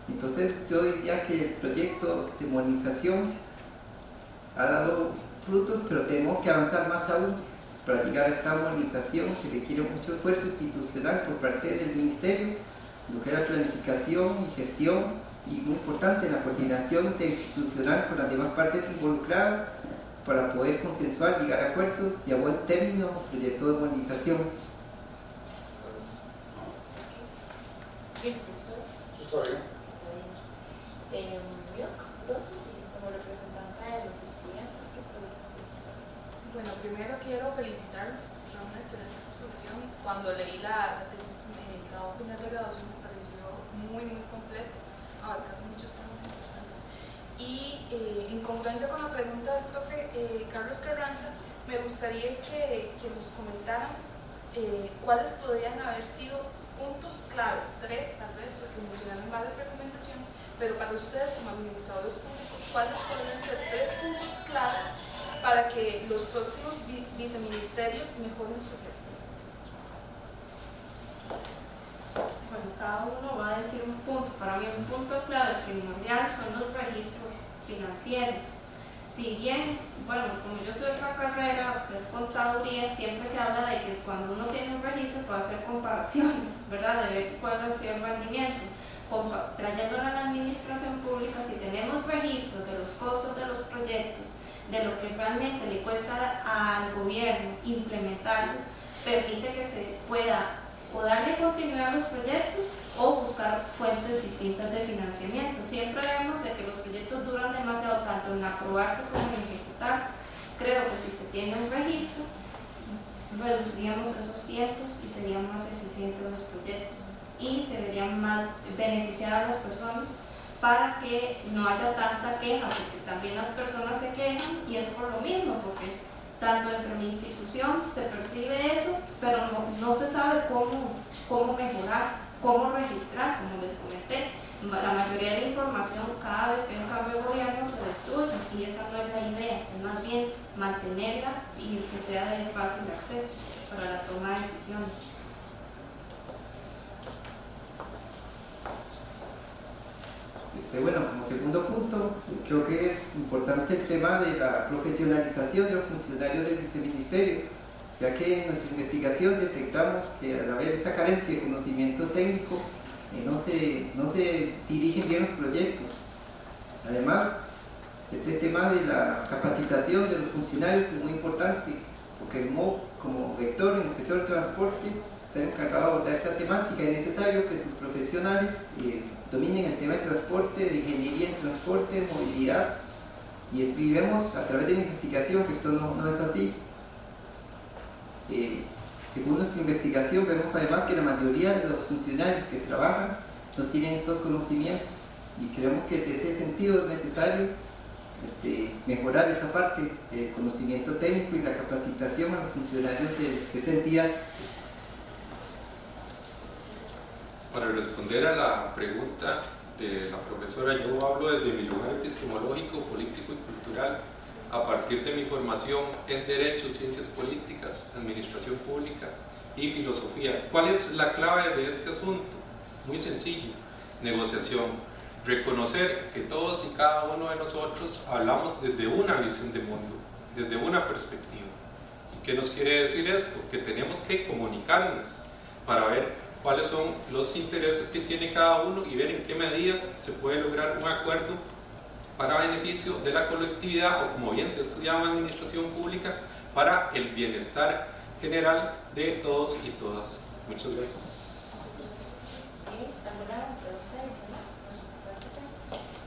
Entonces yo diría que el proyecto de modernización ha dado frutos, pero tenemos que avanzar más aún. Para llegar a esta modernización se requiere mucho esfuerzo institucional por parte del Ministerio, lo que es la planificación y gestión, y muy importante la coordinación interinstitucional con las demás partes involucradas para poder consensuar, llegar a acuerdos y a buen término el proyecto de modernización. Bien, profesor. Está bien. Está bien. Milk, Rosos, y como representante de los estudiantes, ¿qué preguntas tienen? Bueno, primero quiero felicitarlos por una excelente exposición. Cuando leí la tesis, el trabajo final de graduación me pareció muy completo, abarcando muchos temas importantes. Y en congruencia con la pregunta del profe Carlos Carranza, me gustaría que nos comentaran cuáles podrían haber sido puntos claves, 3 tal vez, porque mencionaron varias recomendaciones, pero para ustedes como administradores públicos, ¿cuáles podrían ser 3 puntos claves para que los próximos viceministerios mejoren su gestión? Bueno, cada uno va a decir un punto. Para mí un punto clave primordial son los registros financieros. Si bien, bueno, como yo soy otra carrera que es contaduría, siempre se habla de que cuando uno tiene un registro puede hacer comparaciones, ¿verdad? De ver cuál ha sido el rendimiento. Trayéndolo a la administración pública, si tenemos registros de los costos de los proyectos, de lo que realmente le cuesta al gobierno implementarlos, permite que se pueda o darle continuidad a los proyectos o buscar fuentes distintas de financiamiento. Siempre vemos de que los proyectos duran demasiado tanto en aprobarse como en ejecutarse. Creo que si se tiene un registro, reduciríamos esos tiempos y serían más eficientes los proyectos y se verían más beneficiar a las personas para que no haya tanta queja, porque también las personas se quejan y es por lo mismo, porque tanto dentro de mi institución se percibe eso, pero no se sabe cómo mejorar, cómo registrar, como les comenté. La mayoría de la información, cada vez que hay un cambio de gobierno, se destruye, y esa no es la idea, es más bien mantenerla y que sea de fácil acceso para la toma de decisiones. Bueno, como segundo punto, creo que es importante el tema de la profesionalización de los funcionarios del viceministerio, ya que en nuestra investigación detectamos que al haber esa carencia de conocimiento técnico, no se dirigen bien los proyectos. Además, este tema de la capacitación de los funcionarios es muy importante, porque el MOB, como vector en el sector del transporte, está encargado de abordar esta temática. Es necesario que sus profesionales dominen el tema de transporte, de ingeniería en transporte, de movilidad, y vemos a través de la investigación que esto no es así. Según nuestra investigación, vemos además que la mayoría de los funcionarios que trabajan no tienen estos conocimientos, y creemos que en ese sentido es necesario mejorar esa parte del conocimiento técnico y la capacitación a los funcionarios de esta entidad. Para responder a la pregunta de la profesora, yo hablo desde mi lugar epistemológico, político y cultural, a partir de mi formación en Derecho, Ciencias Políticas, Administración Pública y Filosofía. ¿Cuál es la clave de este asunto? Muy sencillo: negociación. Reconocer que todos y cada uno de nosotros hablamos desde una visión de mundo, desde una perspectiva. ¿Y qué nos quiere decir esto? Que tenemos que comunicarnos para ver cuáles son los intereses que tiene cada uno y ver en qué medida se puede lograr un acuerdo para beneficio de la colectividad, o como bien se estudiaba en administración pública, para el bienestar general de todos y todas. Muchas gracias.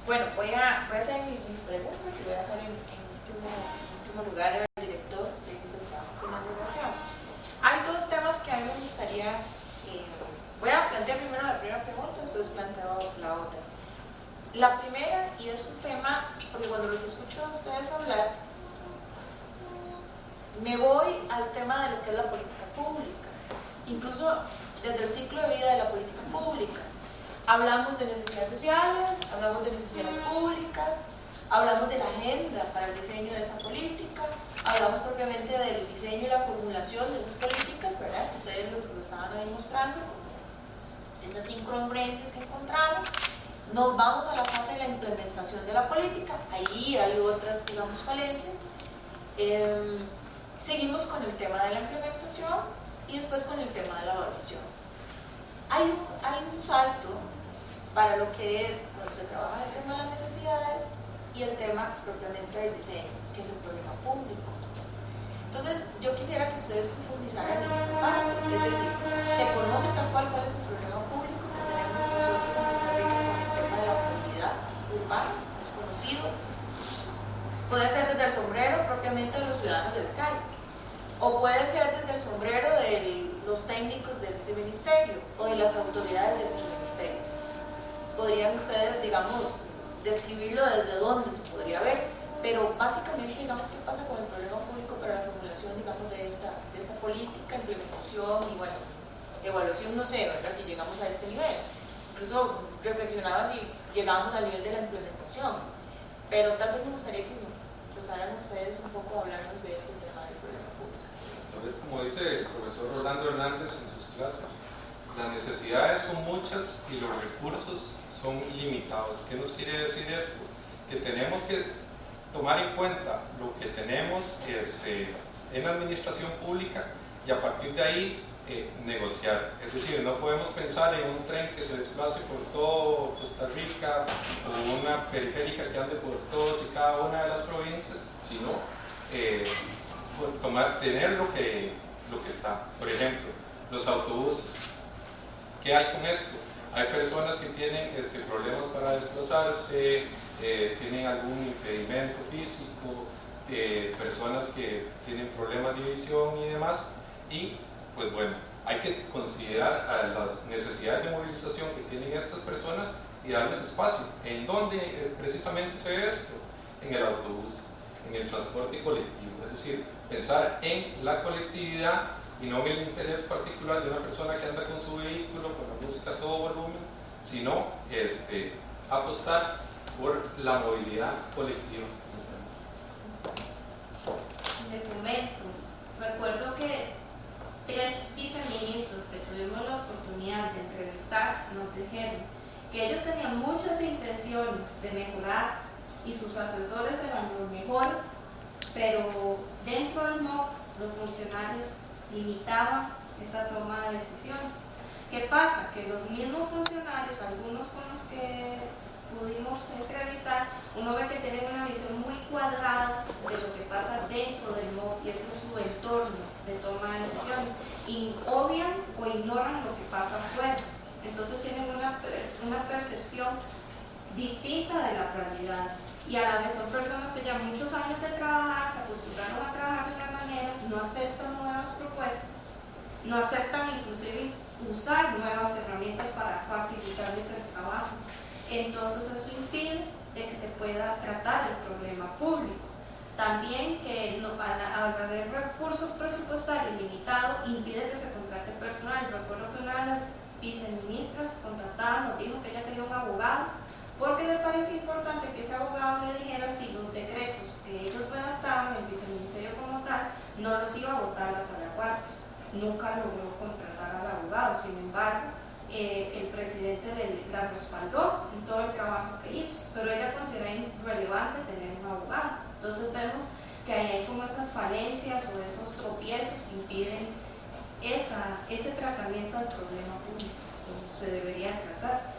Bueno, voy a hacer mis preguntas y voy a dejar en último lugar al director de este trabajo final de evaluación. Hay dos temas que a mí me gustaría, voy a plantear primero la primera pregunta, después planteo la otra. La primera, y es un tema, porque cuando los escucho a ustedes hablar, me voy al tema de lo que es la política pública, incluso desde el ciclo de vida de la política pública. Hablamos de necesidades sociales, hablamos de necesidades públicas, hablamos de la agenda para el diseño de esa política, hablamos propiamente del diseño y la formulación de esas políticas, ¿verdad? Que ustedes lo estaban ahí mostrando, esas incongruencias que encontramos. Nos vamos a la fase de la implementación de la política, ahí hay otras, digamos, falencias. Seguimos con el tema de la implementación y después con el tema de la evaluación. Hay un salto para lo que es cuando se trabaja el tema de las necesidades y el tema propiamente del diseño, que es el problema público. Entonces, yo quisiera que ustedes profundizaran en esa parte, es decir, se conoce tal cual es el problema público que tenemos nosotros en Costa Rica con el tema de la movilidad urbana, es conocido. Puede ser desde el sombrero propiamente de los ciudadanos de la calle, o puede ser desde el sombrero de los técnicos del viceministerio o de las autoridades del viceministerio. Podrían ustedes, digamos, describirlo desde dónde se podría ver, pero básicamente, digamos, ¿qué pasa con el problema público para la formulación, digamos, de esta política, implementación y, bueno, evaluación? No sé, ¿verdad?, si llegamos a este nivel. Incluso reflexionaba si llegamos al nivel de la implementación, pero tal vez me gustaría que empezaran ustedes un poco a hablarnos de este tema del problema público. Entonces, como dice el profesor Rolando Hernández en sus clases, las necesidades son muchas y los recursos son limitados. ¿Qué nos quiere decir esto? Que tenemos que tomar en cuenta lo que tenemos en la administración pública y a partir de ahí negociar. Es decir, no podemos pensar en un tren que se desplace por todo Costa Rica o una periférica que ande por todos y cada una de las provincias, sino tener lo que está. Por ejemplo, los autobuses. ¿Qué hay con esto? Hay personas que tienen problemas para desplazarse, tienen algún impedimento físico, personas que tienen problemas de visión y demás, y pues bueno, hay que considerar a las necesidades de movilización que tienen estas personas y darles espacio. ¿En dónde precisamente se ve esto? En el autobús, en el transporte colectivo, es decir, pensar en la colectividad y no en el interés particular de una persona que anda con su vehículo, con la música a todo volumen, sino apostar por la movilidad colectiva. Me comento, recuerdo que 3 viceministros que tuvimos la oportunidad de entrevistar nos dijeron que ellos tenían muchas intenciones de mejorar y sus asesores eran los mejores, pero dentro del MOP los funcionarios limitaban esa toma de decisiones. ¿Qué pasa? Que los mismos funcionarios, algunos con los que pudimos entrevistar, uno ve que tienen una visión muy cuadrada de lo que pasa dentro del MOP y ese es su entorno de toma de decisiones, y obvian o ignoran lo que pasa afuera. Entonces tienen una percepción distinta de la realidad y a la vez son personas que ya muchos años de trabajar se acostumbraron a trabajar de una manera, no aceptan nuevas propuestas, no aceptan inclusive usar nuevas herramientas para facilitarles el trabajo. Entonces eso impide de que se pueda tratar el problema público. También que al haber recursos presupuestarios limitados impide que se contrate personal. Recuerdo que una de las viceministras contratadas nos dijo que ella quería un abogado porque le parece importante que ese abogado le dijera si los decretos que ellos redactaban, el viceministerio como tal, no los iba a votar a la sala cuarta. Nunca logró contratar al abogado, sin embargo, el presidente la respaldó en todo el trabajo que hizo, pero ella considera irrelevante tener un abogado. Entonces vemos que ahí hay como esas falencias o esos tropiezos que impiden ese tratamiento del problema público, como se debería tratar.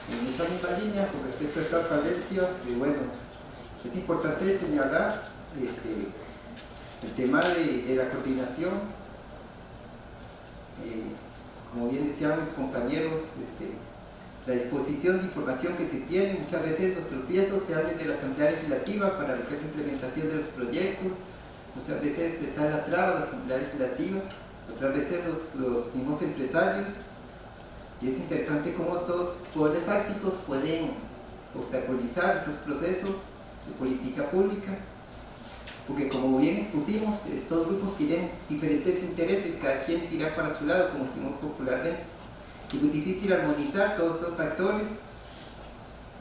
En esta misma línea, con respecto a estas falencias, bueno, es importante señalar el tema de la coordinación. Como bien decían mis compañeros, la disposición de información que se tiene, muchas veces los tropiezos se dan desde la Asamblea Legislativa para lo que es la implementación de los proyectos, muchas veces les sale la traba a la Asamblea Legislativa, otras veces los mismos empresarios, y es interesante cómo estos poderes fácticos pueden obstaculizar estos procesos de política pública, porque como bien expusimos, estos grupos tienen diferentes intereses, cada quien tira para su lado, como decimos popularmente. Es muy difícil armonizar todos esos actores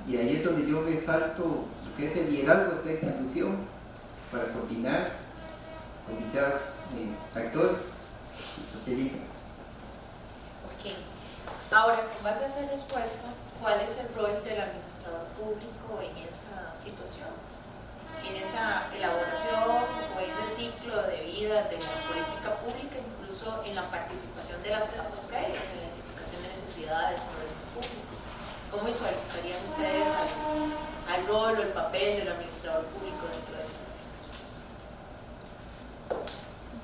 y ahí es donde yo resalto lo que es el liderazgo de esta institución para coordinar con dichos actores. Eso sería. Ok. Ahora, con base a esa respuesta, ¿cuál es el rol del administrador público en esa situación? En esa elaboración o en ese ciclo de vida de la política pública, incluso en la participación de las etapas previas, en la identificación de necesidades, problemas públicos. ¿Cómo visualizarían ustedes al rol o el papel del administrador público dentro de eso?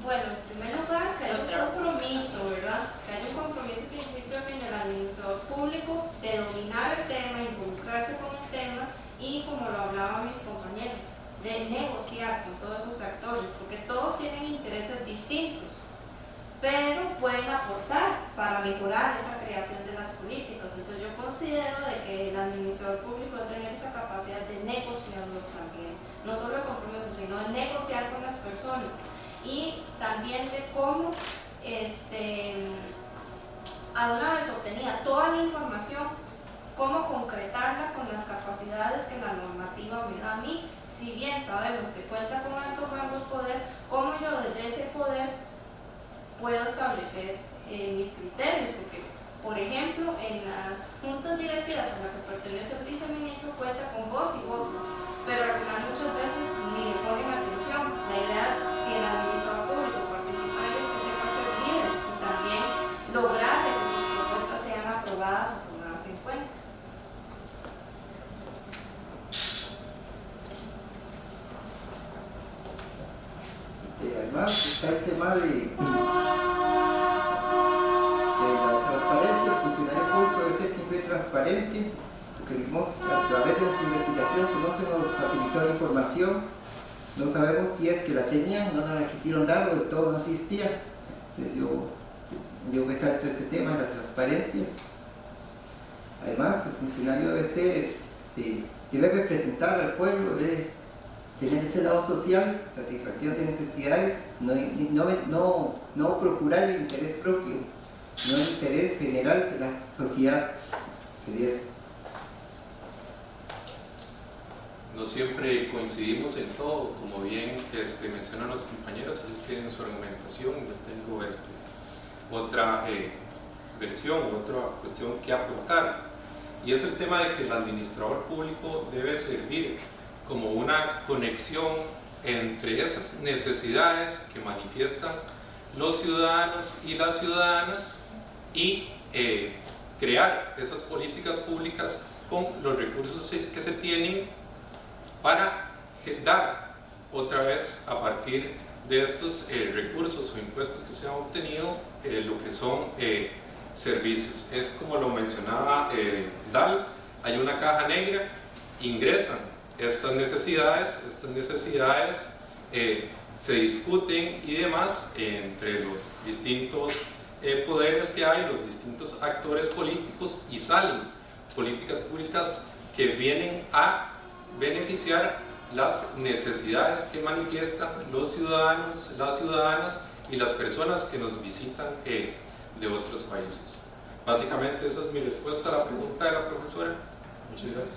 Bueno, en primer lugar, que haya un compromiso, ¿verdad? Que haya un compromiso principio del administrador público de dominar el tema, involucrarse con el tema y, como lo hablaban mis compañeros, de negociar con todos esos actores, porque todos tienen intereses distintos, pero pueden aportar para mejorar esa creación de las políticas. Entonces yo considero de que el administrador público debe tener esa capacidad de negociarlo también, no solo el compromiso, sino de negociar con las personas y también de cómo alguna vez obtenía toda la información, cómo concretarla con las capacidades que la normativa me da a mí. Si bien sabemos que cuenta con alto rango de poder, cómo yo desde ese poder puedo establecer mis criterios, porque por ejemplo en las juntas directivas a las que pertenece el viceministro cuenta con voz y voto, pero al final muchas veces ni le ponen atención. La idea, si el administrador público participa en es que sepa ser líder y también lograr que sus propuestas sean aprobadas o tomadas en cuenta. Además está el tema de la transparencia. El funcionario público debe ser siempre transparente, porque vimos a través de nuestra investigación que no se nos facilitó la información, no sabemos si es que la tenían, no nos la quisieron dar o de todo no existía. Entonces yo resalto ese tema de la transparencia. Además, el funcionario debe ser, debe representar al pueblo, debe tener ese lado social, satisfacción de necesidades, no procurar el interés propio, no el interés general de la sociedad. Sería eso. No siempre coincidimos en todo, como bien mencionan los compañeros, ellos tienen su argumentación, yo tengo otra versión, otra cuestión que aportar, y es el tema de que el administrador público debe servir como una conexión entre esas necesidades que manifiestan los ciudadanos y las ciudadanas y crear esas políticas públicas con los recursos que se tienen para dar otra vez a partir de estos recursos o impuestos que se han obtenido lo que son servicios. Es como lo mencionaba Dal, hay una caja negra, ingresan estas necesidades se discuten y demás entre los distintos poderes que hay, los distintos actores políticos, y salen políticas públicas que vienen a beneficiar las necesidades que manifiestan los ciudadanos, las ciudadanas y las personas que nos visitan de otros países. Básicamente esa es mi respuesta a la pregunta de la profesora. Muchas gracias.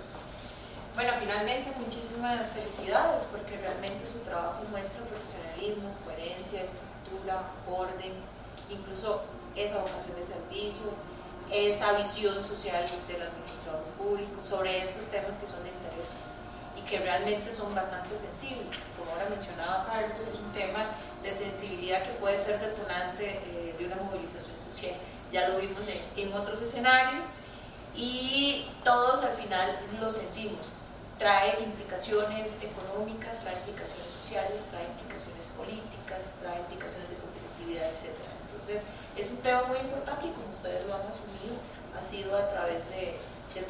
Bueno, finalmente muchísimas felicidades porque realmente su trabajo muestra profesionalismo, coherencia, estructura, orden, incluso esa vocación de servicio, esa visión social del administrador público sobre estos temas que son de interés y que realmente son bastante sensibles. Como ahora mencionaba Carlos, es un tema de sensibilidad que puede ser detonante de una movilización social. Ya lo vimos en otros escenarios y todos al final lo sentimos. Trae implicaciones económicas, trae implicaciones sociales, trae implicaciones políticas, trae implicaciones de competitividad, etc. Entonces es un tema muy importante y como ustedes lo han asumido, ha sido a través del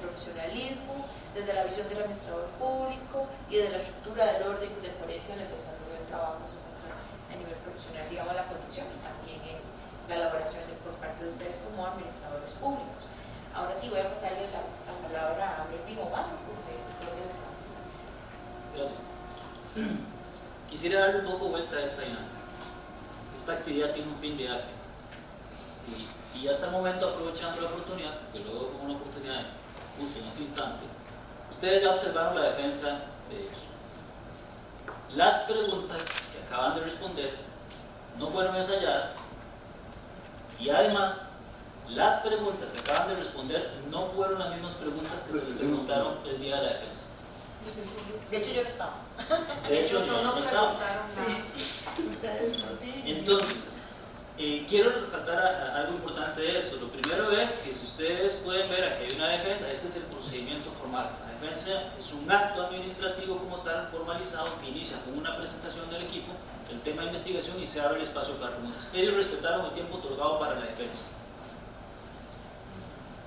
profesionalismo, desde la visión del administrador público y de la estructura del orden y de coherencia en el desarrollo del trabajo a nivel profesional, digamos la conducción y también en la elaboración por parte de ustedes como administradores públicos. Ahora sí voy a pasarle la palabra a Melvin Omar, director del campus. Gracias. Quisiera darle un poco vuelta a esta dinámica. Esta actividad tiene un fin didáctico y ya hasta el momento, aprovechando la oportunidad, que lo veo como una oportunidad justo en ese instante, ustedes ya observaron la defensa de ellos. Las preguntas que acaban de responder no fueron ensayadas y además las preguntas que acaban de responder no fueron las mismas preguntas que se les preguntaron el día de la defensa. De hecho yo no estaba. De hecho yo no estaba. Entonces, quiero resaltar algo importante de esto. Lo primero es que si ustedes pueden ver aquí hay una defensa, este es el procedimiento formal. La defensa es un acto administrativo como tal, formalizado, que inicia con una presentación del equipo, el tema de investigación y se abre el espacio para preguntas. Ellos respetaron el tiempo otorgado para la defensa.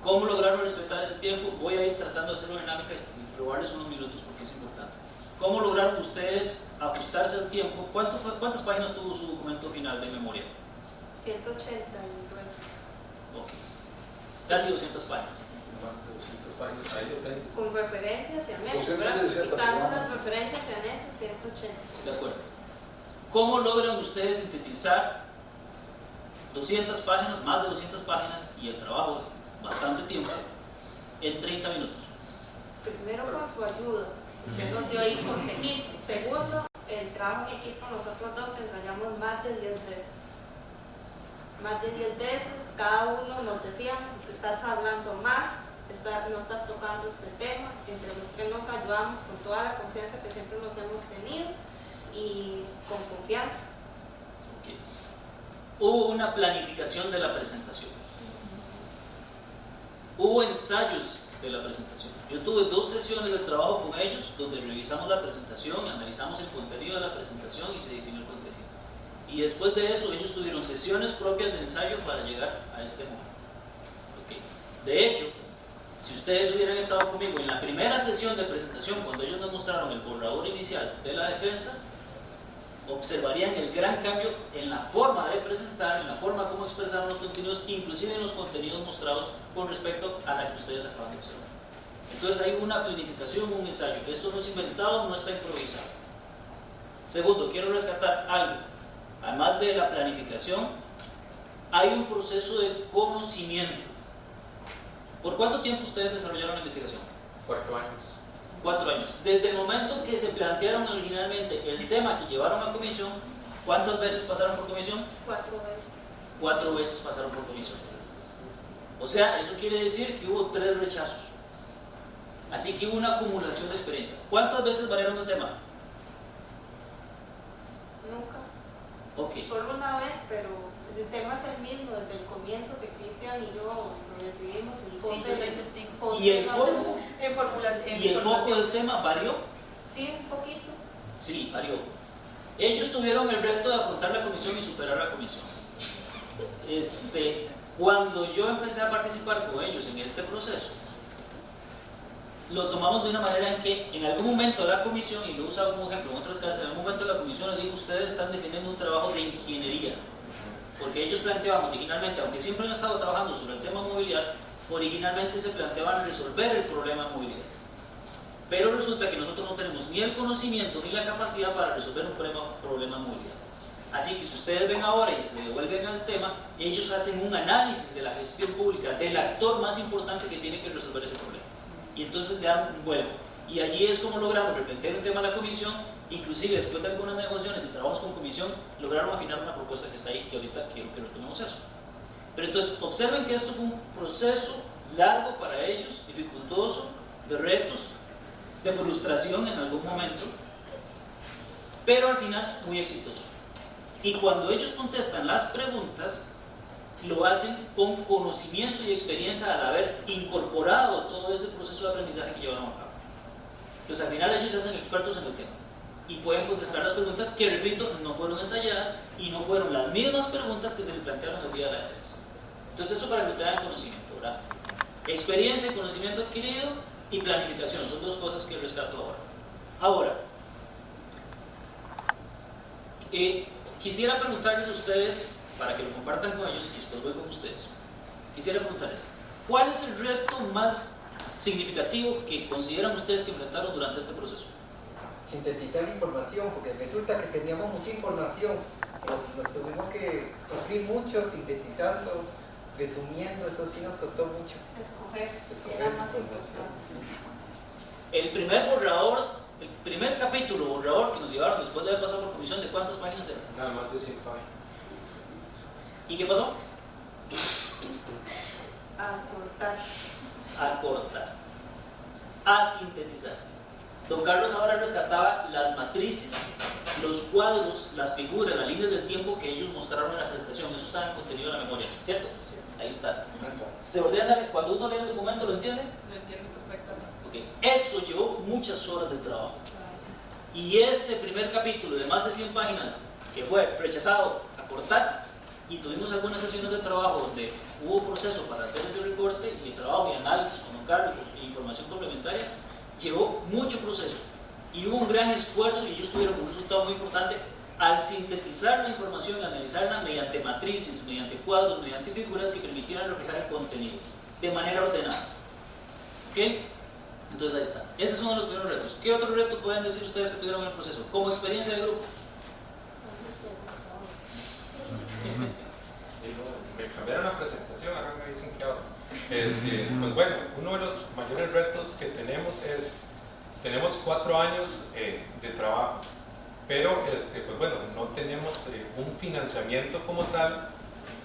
¿Cómo lograron respetar ese tiempo? Voy a ir tratando de hacer una dinámica y robarles unos minutos porque es importante. ¿Cómo lograron ustedes ajustarse al tiempo? ¿Cuántas páginas tuvo su documento final de memoria? 180 y resto. Ok. Casi 200 páginas. Más de 200 páginas, ahí lo tengo. Con referencias y anexos, 200 ¿verdad? de cierta Quitando forma. las referencias y anexos, 180. De acuerdo. ¿Cómo logran ustedes sintetizar 200 páginas, más de 200 páginas y el trabajo bastante tiempo en 30 minutos? Primero con su ayuda, usted nos dio ahí conseguir. Segundo, el trabajo en equipo, nosotros dos ensayamos más de 10 veces. Más de 10 veces, cada uno nos decíamos, estás hablando más, no estás tocando este tema, entre los que nos ayudamos con toda la confianza que siempre nos hemos tenido y con confianza. Okay. Hubo una planificación de la presentación. Hubo ensayos de la presentación. Yo tuve 2 sesiones de trabajo con ellos donde revisamos la presentación, analizamos el contenido de la presentación y se definió el contenido. Y después de eso ellos tuvieron sesiones propias de ensayo para llegar a este momento. Okay. De hecho, si ustedes hubieran estado conmigo en la primera sesión de presentación, cuando ellos nos mostraron el borrador inicial de la defensa, observarían el gran cambio en la forma de presentar, en la forma como expresaron los contenidos, inclusive en los contenidos mostrados con respecto a la que ustedes acaban de observar. Entonces hay una planificación, un ensayo. Esto no es inventado, no está improvisado. Segundo, quiero rescatar algo. Además de la planificación, hay un proceso de conocimiento. ¿Por cuánto tiempo ustedes desarrollaron la investigación? 4 años. 4 años. Desde el momento que se plantearon originalmente el tema que llevaron a comisión, ¿cuántas veces pasaron por comisión? 4 veces. 4 veces pasaron por comisión. O sea, eso quiere decir que hubo 3 rechazos. Así que hubo una acumulación de experiencia. ¿Cuántas veces variaron el tema? Nunca. Ok. Solo una vez, pero el tema es el mismo desde el comienzo que Cristian y yo lo decidimos. Sí, yo soy testigo. José ¿Y el no- foco? En formulación. ¿Y el foco del tema varió? Sí, un poquito. Sí, varió. Ellos tuvieron el reto de afrontar la comisión y superar la comisión. Cuando yo empecé a participar con ellos en este proceso, lo tomamos de una manera en que en algún momento la comisión, y lo he usado como ejemplo en otras casas, en algún momento la comisión les digo, ustedes están definiendo un trabajo de ingeniería, porque ellos planteaban originalmente, aunque siempre han estado trabajando sobre el tema movilidad, originalmente se planteaban resolver el problema de movilidad. Pero resulta que nosotros no tenemos ni el conocimiento ni la capacidad para resolver un problema de movilidad. Así que si ustedes ven ahora y se devuelven al tema, ellos hacen un análisis de la gestión pública, del actor más importante que tiene que resolver ese problema. Y entonces le dan un vuelo. Y allí es como logramos replantear un tema a la comisión, inclusive después de algunas negociaciones y trabajos con comisión, lograron afinar una propuesta que está ahí, que ahorita quiero que retomemos eso. Pero entonces observen que esto fue un proceso largo para ellos, dificultoso, de retos, de frustración en algún momento, pero al final muy exitoso. Y cuando ellos contestan las preguntas, lo hacen con conocimiento y experiencia al haber incorporado todo ese proceso de aprendizaje que llevaron a cabo. Entonces al final ellos se hacen expertos en el tema y pueden contestar las preguntas que, repito, no fueron ensayadas y no fueron las mismas preguntas que se les plantearon el día de la defensa. Entonces eso para que tengan conocimiento, ¿verdad? Experiencia y conocimiento adquirido y planificación, son 2 cosas que rescato ahora. Ahora, quisiera preguntarles a ustedes, para que lo compartan con ellos y después voy con ustedes, quisiera preguntarles, ¿cuál es el reto más significativo que consideran ustedes que enfrentaron durante este proceso? Sintetizar la información, porque resulta que teníamos mucha información, pero nos tuvimos que sufrir mucho sintetizando, resumiendo, eso sí nos costó mucho. Escoger Escoger era más información, importante. sí. El primer borrador, el primer capítulo borrador que nos llevaron después de haber pasado por comisión, ¿de cuántas páginas era? Nada más de 100 páginas. ¿Y qué pasó? A cortar. A cortar, a sintetizar. Don Carlos ahora rescataba las matrices, los cuadros, las figuras, las líneas del tiempo que ellos mostraron en la presentación. Eso está en contenido de la memoria, ¿cierto? Ahí está. Se ordena, cuando uno lee el documento, ¿lo entiende? Lo entiendo perfectamente. Okay. Eso llevó muchas horas de trabajo. Y ese primer capítulo de más de 100 páginas que fue rechazado a cortar, y tuvimos algunas sesiones de trabajo donde hubo proceso para hacer ese recorte y trabajo y análisis con Don Carlos e información complementaria, llevó mucho proceso y hubo un gran esfuerzo y ellos tuvieron un resultado muy importante al sintetizar la información y analizarla mediante matrices, mediante cuadros, mediante figuras que permitieran reflejar el contenido de manera ordenada. ¿Ok? Entonces ahí está. Ese es uno de los primeros retos. ¿Qué otro reto pueden decir ustedes que tuvieron en el proceso? Como experiencia de grupo. Me cambiaron la presentación, ahora me dicen que ahora. Pues bueno, uno de los mayores retos que tenemos es, tenemos 4 años de trabajo, pero pues bueno, no tenemos un financiamiento como tal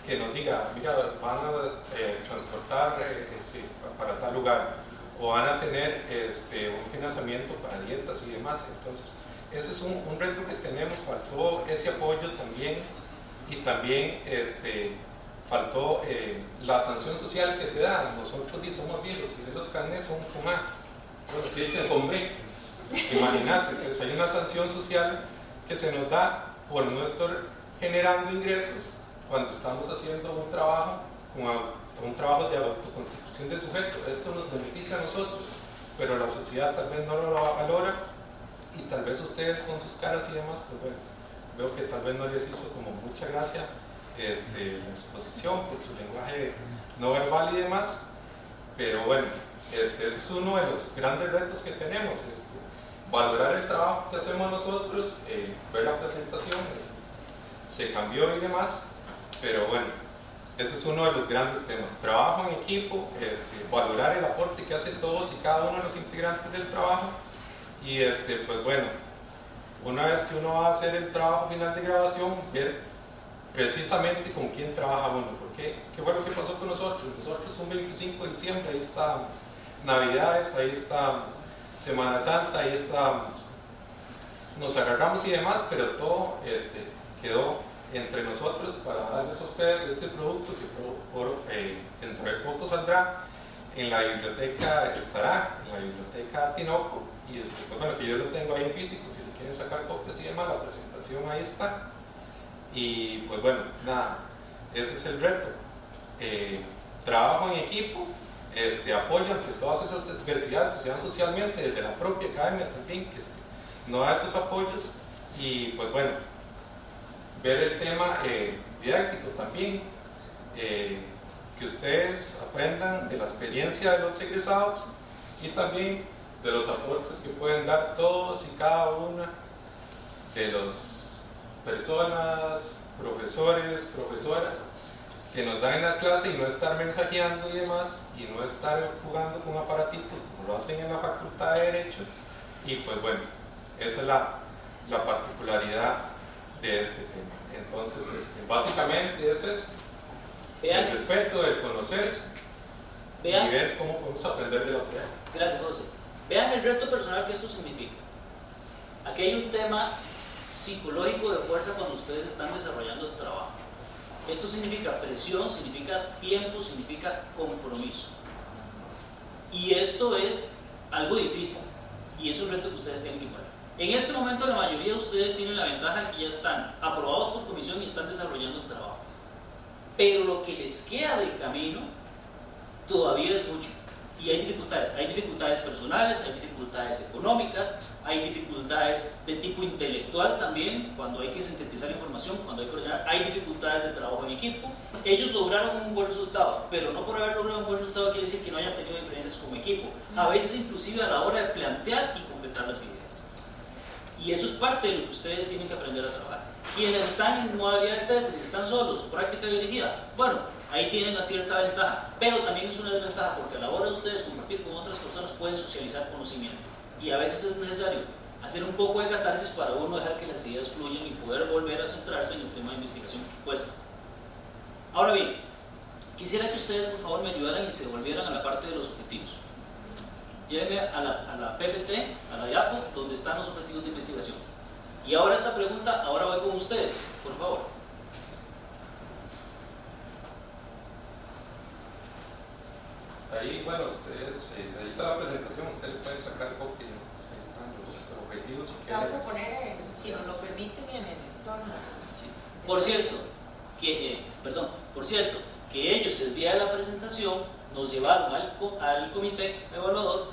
que nos diga, mira, van a transportar para tal lugar, o van a tener un financiamiento para dietas y demás. Entonces, ese es un reto que tenemos, faltó ese apoyo también, y también faltó la sanción social que se da. Nosotros somos viejos y de los carnes son como bueno, que dicen hombre, imagínate, entonces hay una sanción social que se nos da por no estar generando ingresos cuando estamos haciendo un trabajo de autoconstitución de sujeto. Esto nos beneficia a nosotros, pero la sociedad tal vez no lo valora, y tal vez ustedes con sus caras y demás, pues bueno, veo que tal vez no les hizo como mucha gracia la exposición por su lenguaje no verbal y demás, pero bueno, ese es uno de los grandes retos que tenemos, valorar el trabajo que hacemos nosotros, ver la presentación, se cambió y demás, pero bueno, ese es uno de los grandes temas, trabajo en equipo, valorar el aporte que hacen todos y cada uno de los integrantes del trabajo, y pues bueno, una vez que uno va a hacer el trabajo final de grabación, ver precisamente con quién trabaja uno, porque ¿qué fue lo que pasó con nosotros? Nosotros un 25 de diciembre, ahí estábamos, Navidades, ahí estábamos, Semana Santa, ahí estábamos, nos agarramos y demás, pero todo quedó entre nosotros para darles a ustedes este producto que dentro de poco saldrá. En la biblioteca estará, en la biblioteca Tinoco, y pues bueno, que yo lo tengo ahí en físico, si le quieren sacar copias y demás, la presentación ahí está. Y pues bueno, nada, ese es el reto. Trabajo en equipo, apoyo ante todas esas adversidades que se dan socialmente, desde la propia academia también, que no da esos apoyos, y pues bueno, ver el tema didáctico también, que ustedes aprendan de la experiencia de los egresados y también de los aportes que pueden dar todos y cada una de las personas, profesores, profesoras que nos dan en la clase, y no estar mensajeando y demás, y no estar jugando con aparatitos como lo hacen en la Facultad de Derecho. Y pues bueno, esa es la particularidad de este tema. Entonces, básicamente es eso. El respeto, el conocerse y ver cómo podemos aprender de la otra. Gracias, José. Vean el reto personal que esto significa. Aquí hay un tema psicológico de fuerza cuando ustedes están desarrollando el trabajo. Esto significa presión, significa tiempo, significa compromiso. Y esto es algo difícil y es un reto que ustedes tienen que poner. En este momento la mayoría de ustedes tienen la ventaja de que ya están aprobados por comisión y están desarrollando el trabajo. Pero lo que les queda de camino todavía es mucho. Y hay dificultades personales, hay dificultades económicas, hay dificultades de tipo intelectual también, cuando hay que sintetizar información, cuando hay que ordenar, hay dificultades de trabajo en equipo. Ellos lograron un buen resultado, pero no por haber logrado un buen resultado quiere decir que no hayan tenido diferencias como equipo, a veces inclusive a la hora de plantear y completar las ideas. Y eso es parte de lo que ustedes tienen que aprender a trabajar. Quienes están en modalidad de tesis y están solos, su práctica dirigida, bueno, ahí tienen una cierta ventaja, pero también es una desventaja porque a la hora de ustedes compartir con otras personas pueden socializar conocimiento, y a veces es necesario hacer un poco de catarsis para uno dejar que las ideas fluyan y poder volver a centrarse en el tema de investigación propuesta. Ahora bien, quisiera que ustedes por favor me ayudaran y se volvieran a la parte de los objetivos. Llévenme a la PPT, a la diapo, donde están los objetivos de investigación. Y ahora esta pregunta, ahora voy con ustedes, por favor. Ahí, bueno, ustedes, ahí está la presentación, ustedes pueden sacar copias, ahí están los objetivos. Vamos a poner, si nos lo permiten, en el entorno. Sí. Por cierto, que ellos el día de la presentación nos llevaron al comité evaluador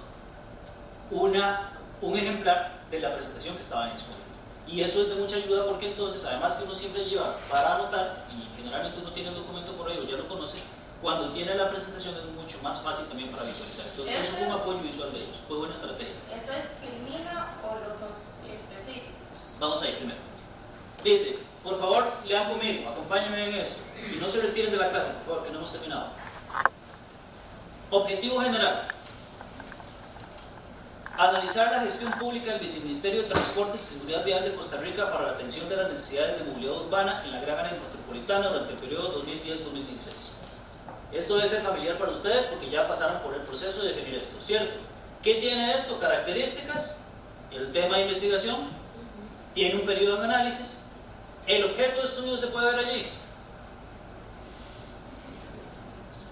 un ejemplar de la presentación que estaban exponiendo. Y eso es de mucha ayuda porque entonces, además que uno siempre lleva para anotar, y generalmente uno tiene el documento por ahí o ya lo conoce, cuando tiene la presentación es mucho más fácil también para visualizar. Entonces, eso es un apoyo visual de ellos. Fue buena estrategia. ¿Eso discrimina o los específicos? Vamos a ir primero. Dice, por favor, lean conmigo, acompáñenme en esto. Y no se retiren de la clase, por favor, que no hemos terminado. Objetivo general. Analizar la gestión pública del Viceministerio de Transportes y Seguridad Vial de Costa Rica para la atención de las necesidades de movilidad urbana en la gran área metropolitana durante el periodo 2010-2016. Esto debe ser familiar para ustedes porque ya pasaron por el proceso de definir esto, ¿cierto? ¿Qué tiene esto? Características, el tema de investigación, tiene un periodo de análisis, el objeto de estudio se puede ver allí.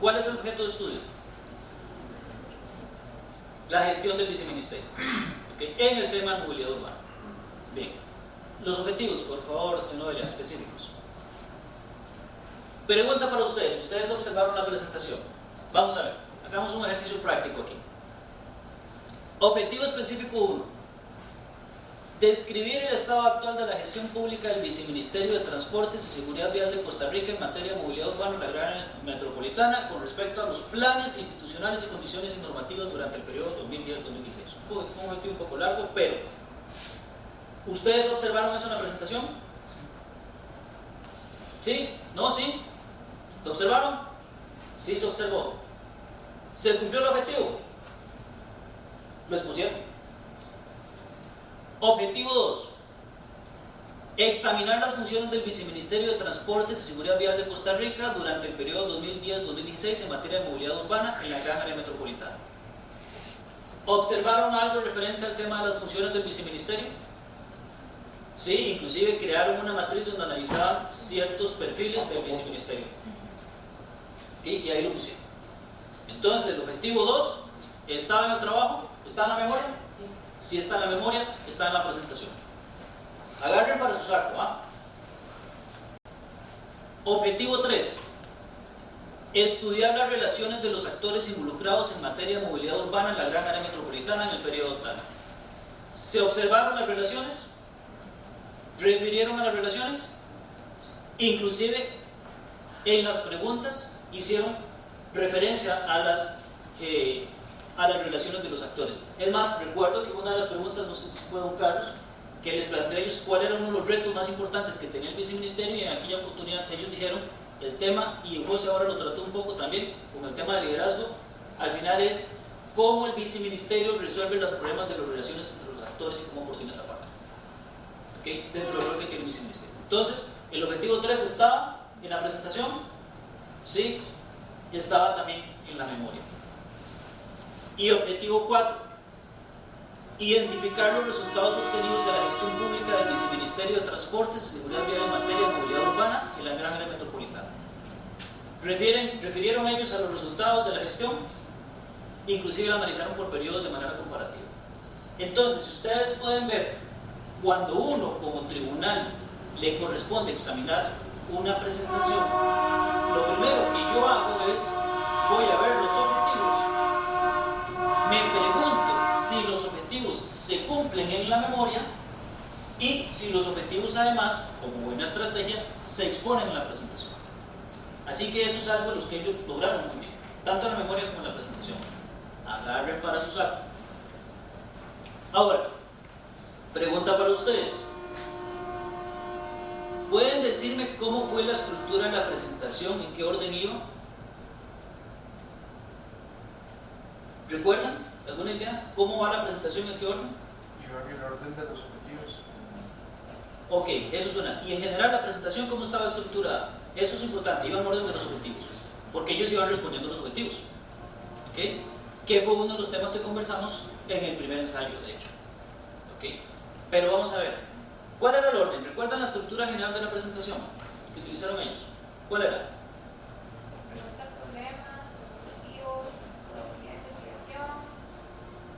¿Cuál es el objeto de estudio? La gestión del viceministerio, ¿okay? En el tema de movilidad urbana. Bien, los objetivos, por favor, Noelia, específicos. Pregunta para ustedes, ustedes observaron la presentación. Vamos a ver, hagamos un ejercicio práctico aquí. Objetivo específico 1. Describir el estado actual de la gestión pública del Viceministerio de Transportes y Seguridad Vial de Costa Rica en materia de movilidad urbana en la gran área metropolitana con respecto a los planes institucionales y condiciones y normativas durante el periodo 2010-2016. Un objetivo un poco largo, pero ¿ustedes observaron eso en la presentación? ¿Sí? ¿No? ¿Sí? ¿Lo observaron? Sí, se observó. ¿Se cumplió el objetivo? Lo expusieron. Objetivo 2. examinar las funciones del Viceministerio de Transportes y Seguridad Vial de Costa Rica durante el periodo 2010-2016 en materia de movilidad urbana en la gran área metropolitana. ¿Observaron algo referente al tema de las funciones del Viceministerio? Sí, inclusive crearon una matriz donde analizaban ciertos perfiles del Viceministerio. ¿Okay? Y ahí lo pusieron. Entonces, el objetivo 2, ¿estaba en el trabajo? ¿Está en la memoria? Sí. Si está en la memoria, está en la presentación. Agarren para su saco, ¿ah? Objetivo 3. Estudiar las relaciones de los actores involucrados en materia de movilidad urbana en la gran área metropolitana en el periodo tal. ¿Se observaron las relaciones? ¿Refirieron a las relaciones? Inclusive en las preguntas hicieron referencia a las relaciones de los actores. Es más, recuerdo que una de las preguntas, no sé si fue don Carlos, que les planteó a ellos cuál era uno de los retos más importantes que tenía el viceministerio, y en aquella oportunidad ellos dijeron el tema, y José ahora lo trató un poco también con el tema de liderazgo, al final es cómo el viceministerio resuelve los problemas de las relaciones entre los actores y cómo coordina esa parte, ¿okay? Dentro de lo que tiene el viceministerio. Entonces, el objetivo 3 estaba en la presentación, ¿sí? Estaba también en la memoria. Y objetivo 4, identificar los resultados obtenidos de la gestión pública del Viceministerio de Transportes y Seguridad Vial en materia de movilidad urbana en la gran área metropolitana. ¿Refirieron ellos a los resultados de la gestión? Inclusive la analizaron por periodos de manera comparativa. Entonces, si ustedes pueden ver, cuando uno como tribunal le corresponde examinar una presentación, lo primero que yo hago es, voy a ver los objetivos, me pregunto si los objetivos se cumplen en la memoria y si los objetivos además, como buena estrategia, se exponen en la presentación. Así que eso es algo de los que ellos lograron muy bien, tanto en la memoria como en la presentación. Agarren para su saco. Ahora, pregunta para ustedes. ¿Pueden decirme cómo fue la estructura de la presentación? ¿En qué orden iba? ¿Recuerdan? ¿Alguna idea? ¿Cómo va la presentación? ¿En qué orden? Iba en el orden de los objetivos. Ok, eso suena. Y en general la presentación, ¿cómo estaba estructurada? Eso es importante, iba en orden de los objetivos, porque ellos iban respondiendo los objetivos. ¿Ok? Que fue uno de los temas que conversamos en el primer ensayo, de hecho. ¿Ok? Pero vamos a ver, ¿cuál era el orden? ¿Recuerdan la estructura general de la presentación que utilizaron ellos? ¿Cuál era? Pregunta el problema, los objetivos, la investigación,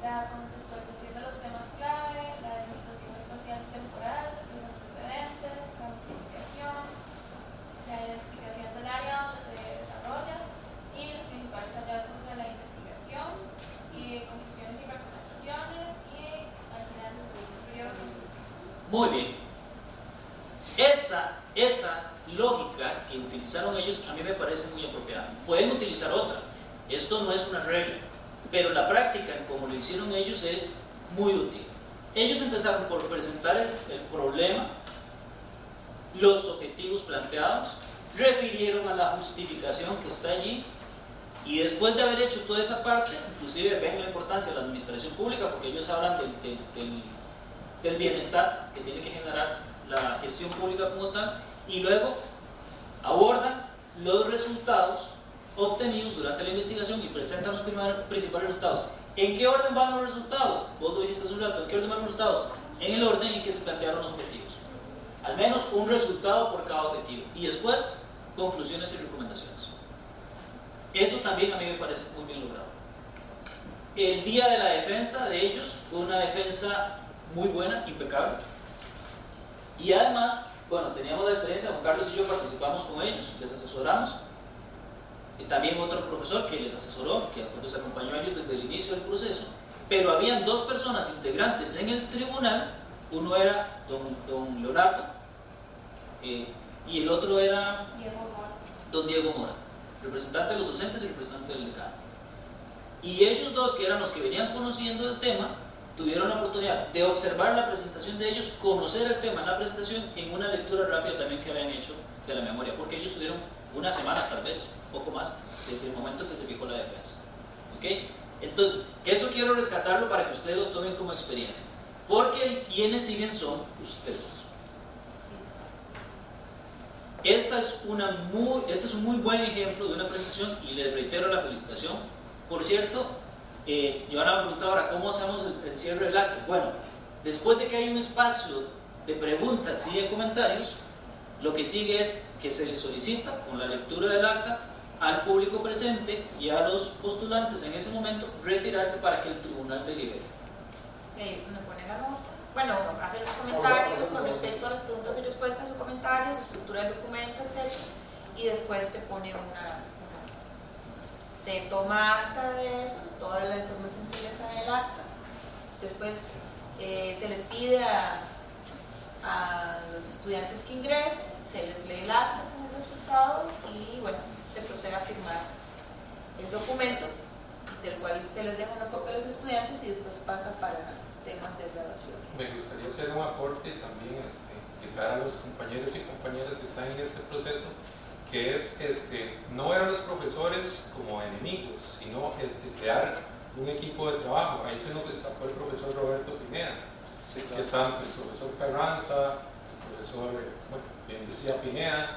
la conceptualización de los temas clave, la delimitación espacial y temporal, los antecedentes, la justificación, la identificación del área donde se desarrolla y los principales hallazgos de la investigación y conclusiones y recomendaciones y al final el periodo consultivo. Muy bien. Esa lógica que utilizaron ellos a mí me parece muy apropiada. Pueden utilizar otra. Esto no es una regla, pero la práctica, como lo hicieron ellos, es muy útil. Ellos empezaron por presentar el problema, los objetivos planteados, refirieron a la justificación que está allí, y después de haber hecho toda esa parte, inclusive ven la importancia de la administración pública, porque ellos hablan del bienestar que tiene que generar la gestión pública como tal, y luego abordan los resultados obtenidos durante la investigación y presentan los principales resultados. ¿En qué orden van los resultados? Vos lo dijiste hace un rato, ¿en qué orden van los resultados? En el orden en que se plantearon los objetivos. Al menos un resultado por cada objetivo. Y después, conclusiones y recomendaciones. Eso también a mí me parece muy bien logrado. El día de la defensa de ellos fue una defensa muy buena, impecable. Y además, bueno, teníamos la experiencia, Juan Carlos y yo participamos con ellos, les asesoramos. Y también otro profesor que les asesoró, que los acompañó a ellos desde el inicio del proceso. Pero habían dos personas integrantes en el tribunal, uno era don Leonardo y el otro era don Diego Mora, representante de los docentes y representante del decano. Y ellos dos, que eran los que venían conociendo el tema, tuvieron la oportunidad de observar la presentación de ellos, conocer el tema en la presentación, en una lectura rápida también que habían hecho de la memoria, porque ellos tuvieron unas semanas tal vez, poco más, desde el momento que se fijó la defensa. ¿Ok? Entonces, eso quiero rescatarlo para que ustedes lo tomen como experiencia, porque quienes siguen son ustedes. Sí. Este es un muy buen ejemplo de una presentación y les reitero la felicitación. Por cierto, yo ahora me preguntaba ahora cómo hacemos el cierre del acto. Bueno, después de que hay un espacio de preguntas y de comentarios, lo que sigue es que se les solicita con la lectura del acta al público presente y a los postulantes en ese momento retirarse para que el tribunal delibere. Ahí es donde pone la nota. Bueno, hacer los comentarios con respecto a las preguntas y respuestas o comentarios, estructura del documento, etc. Y después se pone se toma acta de eso, toda la información se les da en el acta. Después se les pide a los estudiantes que ingresen, se les lee el acta con el resultado y bueno, se procede a firmar el documento, del cual se les deja una copia a los estudiantes y después pasa para temas de graduación. Me gustaría hacer un aporte también explicar a los compañeros y compañeras que están en este proceso, que es no ver a los profesores como enemigos, sino crear un equipo de trabajo. Ahí se nos escapó el profesor Roberto Pineda, sí, claro, que tanto el profesor Carranza, el profesor, bueno, bien decía Pineda,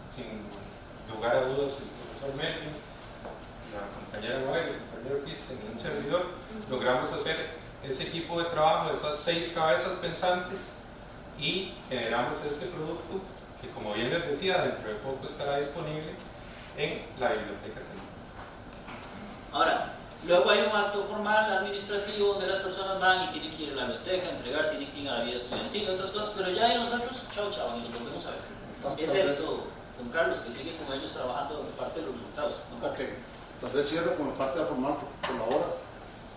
sin lugar a dudas el profesor Melvin, la compañera Noel, el compañero Cristian y un servidor, logramos hacer ese equipo de trabajo, esas 6 cabezas pensantes, y generamos este producto que, como bien les decía, dentro de poco estará disponible en la biblioteca. Ahora, luego hay un acto formal administrativo donde las personas van y tienen que ir a la biblioteca, entregar, tienen que ir a la vida estudiantil y otras cosas, pero ya hay nosotros, chao, y nos volvemos a ver. Excepto don Carlos, que sigue con ellos trabajando en parte de los resultados. Ok, tal vez cierro con la parte formal por la hora.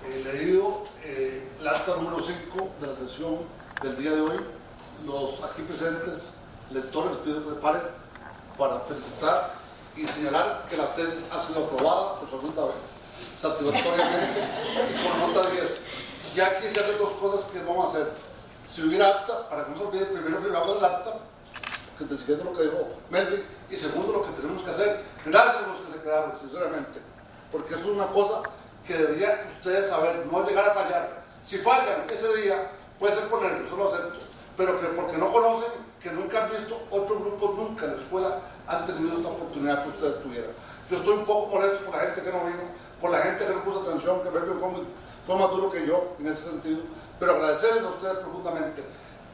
Leído el acta número 5 de la sesión del día de hoy, los aquí presentes lectores les pido que se paren para felicitar y señalar que la tesis ha sido aprobada por segunda vez, satisfactoriamente y con nota 10. Ya aquí se hacen 2 cosas que vamos a hacer. Si hubiera acta, para que no se olvide, primero firmamos el acta, que te siguiente lo que dijo Melvin, y segundo lo que tenemos que hacer, gracias a los que se quedaron, sinceramente, porque eso es una cosa que deberían ustedes saber, no llegar a fallar. Si fallan ese día, puede ser por nervios, eso lo acepto, pero que porque no conocen, que nunca han visto, otros grupos nunca en la escuela han tenido esta oportunidad que ustedes tuvieran. Yo estoy un poco molesto por la gente que no vino, por la gente que no puso atención, que Melvin fue más duro que yo en ese sentido, pero agradecerles a ustedes profundamente.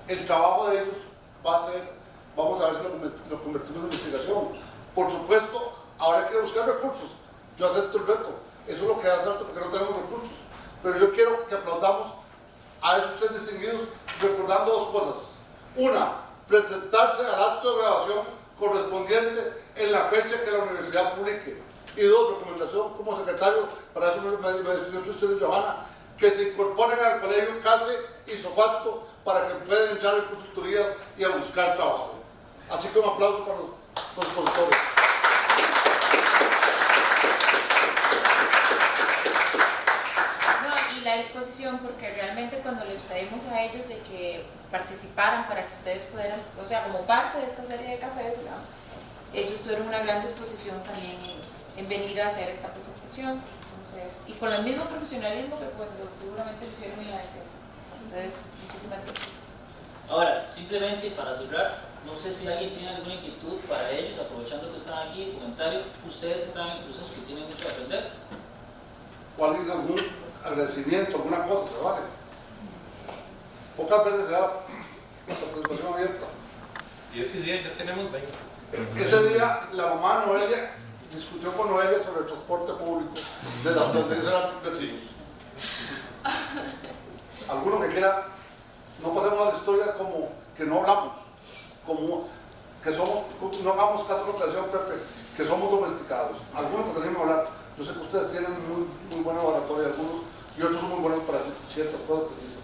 El trabajo de ellos va a ser, vamos a ver si lo convertimos en investigación. Por supuesto, ahora hay que buscar recursos. Yo acepto el reto. Eso es lo que hace falta porque no tenemos recursos. Pero yo quiero que aplaudamos a esos 3 distinguidos recordando 2 cosas. Una, presentarse al acto de graduación correspondiente en la fecha que la universidad publique. Y 2, recomendación como secretario, para eso me despidió usted, Johanna, que se incorporen al colegio CASE y SOFACTO para que puedan entrar en consultorías y a buscar trabajo. Así que un aplauso para los expositores. La disposición, porque realmente cuando les pedimos a ellos de que participaran para que ustedes pudieran, o sea, como parte de esta serie de cafés, digamos, ellos tuvieron una gran disposición también en venir a hacer esta presentación, entonces, y con el mismo profesionalismo que cuando seguramente lo hicieron en la defensa. Entonces, muchísimas gracias. Ahora, simplemente para cerrar, no sé si alguien tiene alguna inquietud para ellos, aprovechando que están aquí, comentario, ustedes que están en el proceso, que tienen mucho que aprender. ¿O alguien algún agradecimiento, alguna cosa, se vale? Pocas veces se da la presentación abierta. Y ese día ya tenemos 20. Ese día la mamá Noelia discutió con Noelia sobre el transporte público de donde eran vecinos. Alguno que quiera, no pasemos a la historia como que no hablamos, como que somos, no hagamos caso a lo que decía Pepe, que somos domesticados. Algunos que tenemos que hablar, yo sé que ustedes tienen muy buena oratoria, algunos, y otros son muy buenos para hacer ciertas cosas precisas.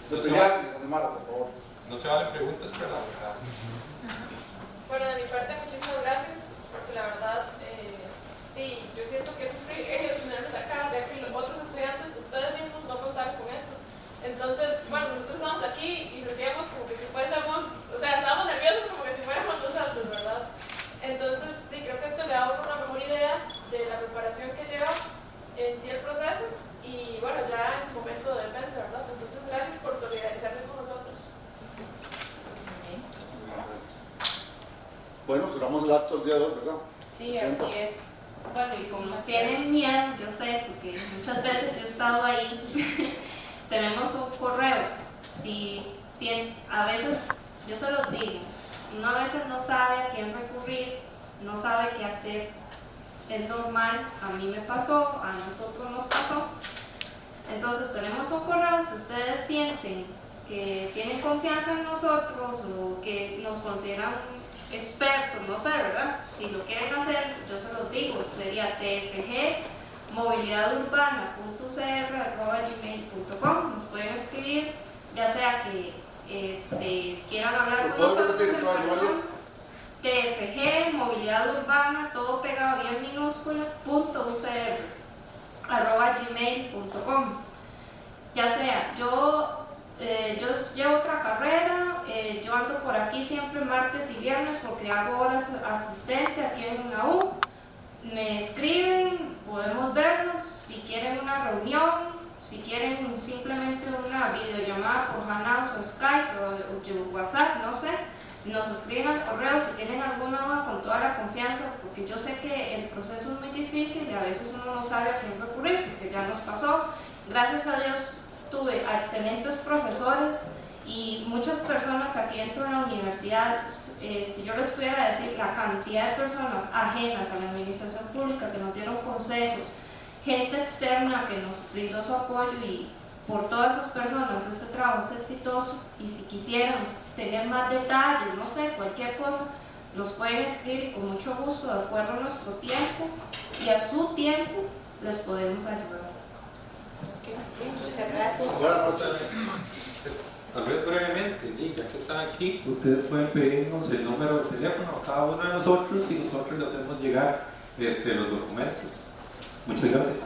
Por favor. No se valen preguntas, pero la verdad. Bueno, de mi parte, muchísimas gracias, porque la verdad, yo siento que es un privilegio tenerlos acá, ya que los otros estudiantes, ustedes mismos no contaron con eso. Entonces, bueno, nosotros estamos aquí y sentíamos como que si fuésemos, o sea, estábamos nerviosos como que si fuéramos nosotros, ¿verdad? Entonces, creo que esto le da a uno una mejor idea de la preparación que lleva en sí el proceso y, bueno, ya en su momento de defensa, ¿verdad? Entonces, gracias por solidarizarse con nosotros. Bueno, cerramos el acto el día de hoy, ¿verdad? Sí, así es. Bueno, Y como muchísimas tienen miedo, yo sé, porque muchas veces yo he estado ahí, tenemos un correo. A veces, yo se los digo, uno a veces no sabe a quién recurrir, no sabe qué hacer. Es normal, a mí me pasó, a nosotros nos pasó. Entonces tenemos un correo, si ustedes sienten que tienen confianza en nosotros o que nos consideran expertos, no sé, ¿verdad? Si lo quieren hacer, yo se los digo, sería tfgmovilidadeurbana.cr@gmail.com. Nos pueden escribir, ya sea que quieran hablar con nosotros en persona. TFG, movilidad urbana, todo pegado bien minúscula, .ucr@gmail.com. Ya sea, yo llevo otra carrera, yo ando por aquí siempre martes y viernes porque hago horas asistente aquí en una U. Me escriben, podemos vernos, si quieren una reunión, si quieren simplemente una videollamada por Hangouts o Skype o WhatsApp, no sé. Nos escriben al correo si tienen alguna duda con toda la confianza, porque yo sé que el proceso es muy difícil y a veces uno no sabe a quién recurrir, porque ya nos pasó. Gracias a Dios tuve a excelentes profesores y muchas personas aquí dentro de la universidad. Si yo les pudiera decir la cantidad de personas ajenas a la administración pública que nos dieron consejos, gente externa que nos brindó su apoyo, y por todas esas personas este trabajo es exitoso. Y si quisieran tener más detalles, no sé, cualquier cosa, nos pueden escribir con mucho gusto, de acuerdo a nuestro tiempo y a su tiempo, les podemos ayudar. Muchas gracias. Buenas noches. Tal vez brevemente, ya que están aquí, ustedes pueden pedirnos el número de teléfono a cada uno de nosotros y nosotros le hacemos llegar los documentos. Muchas gracias.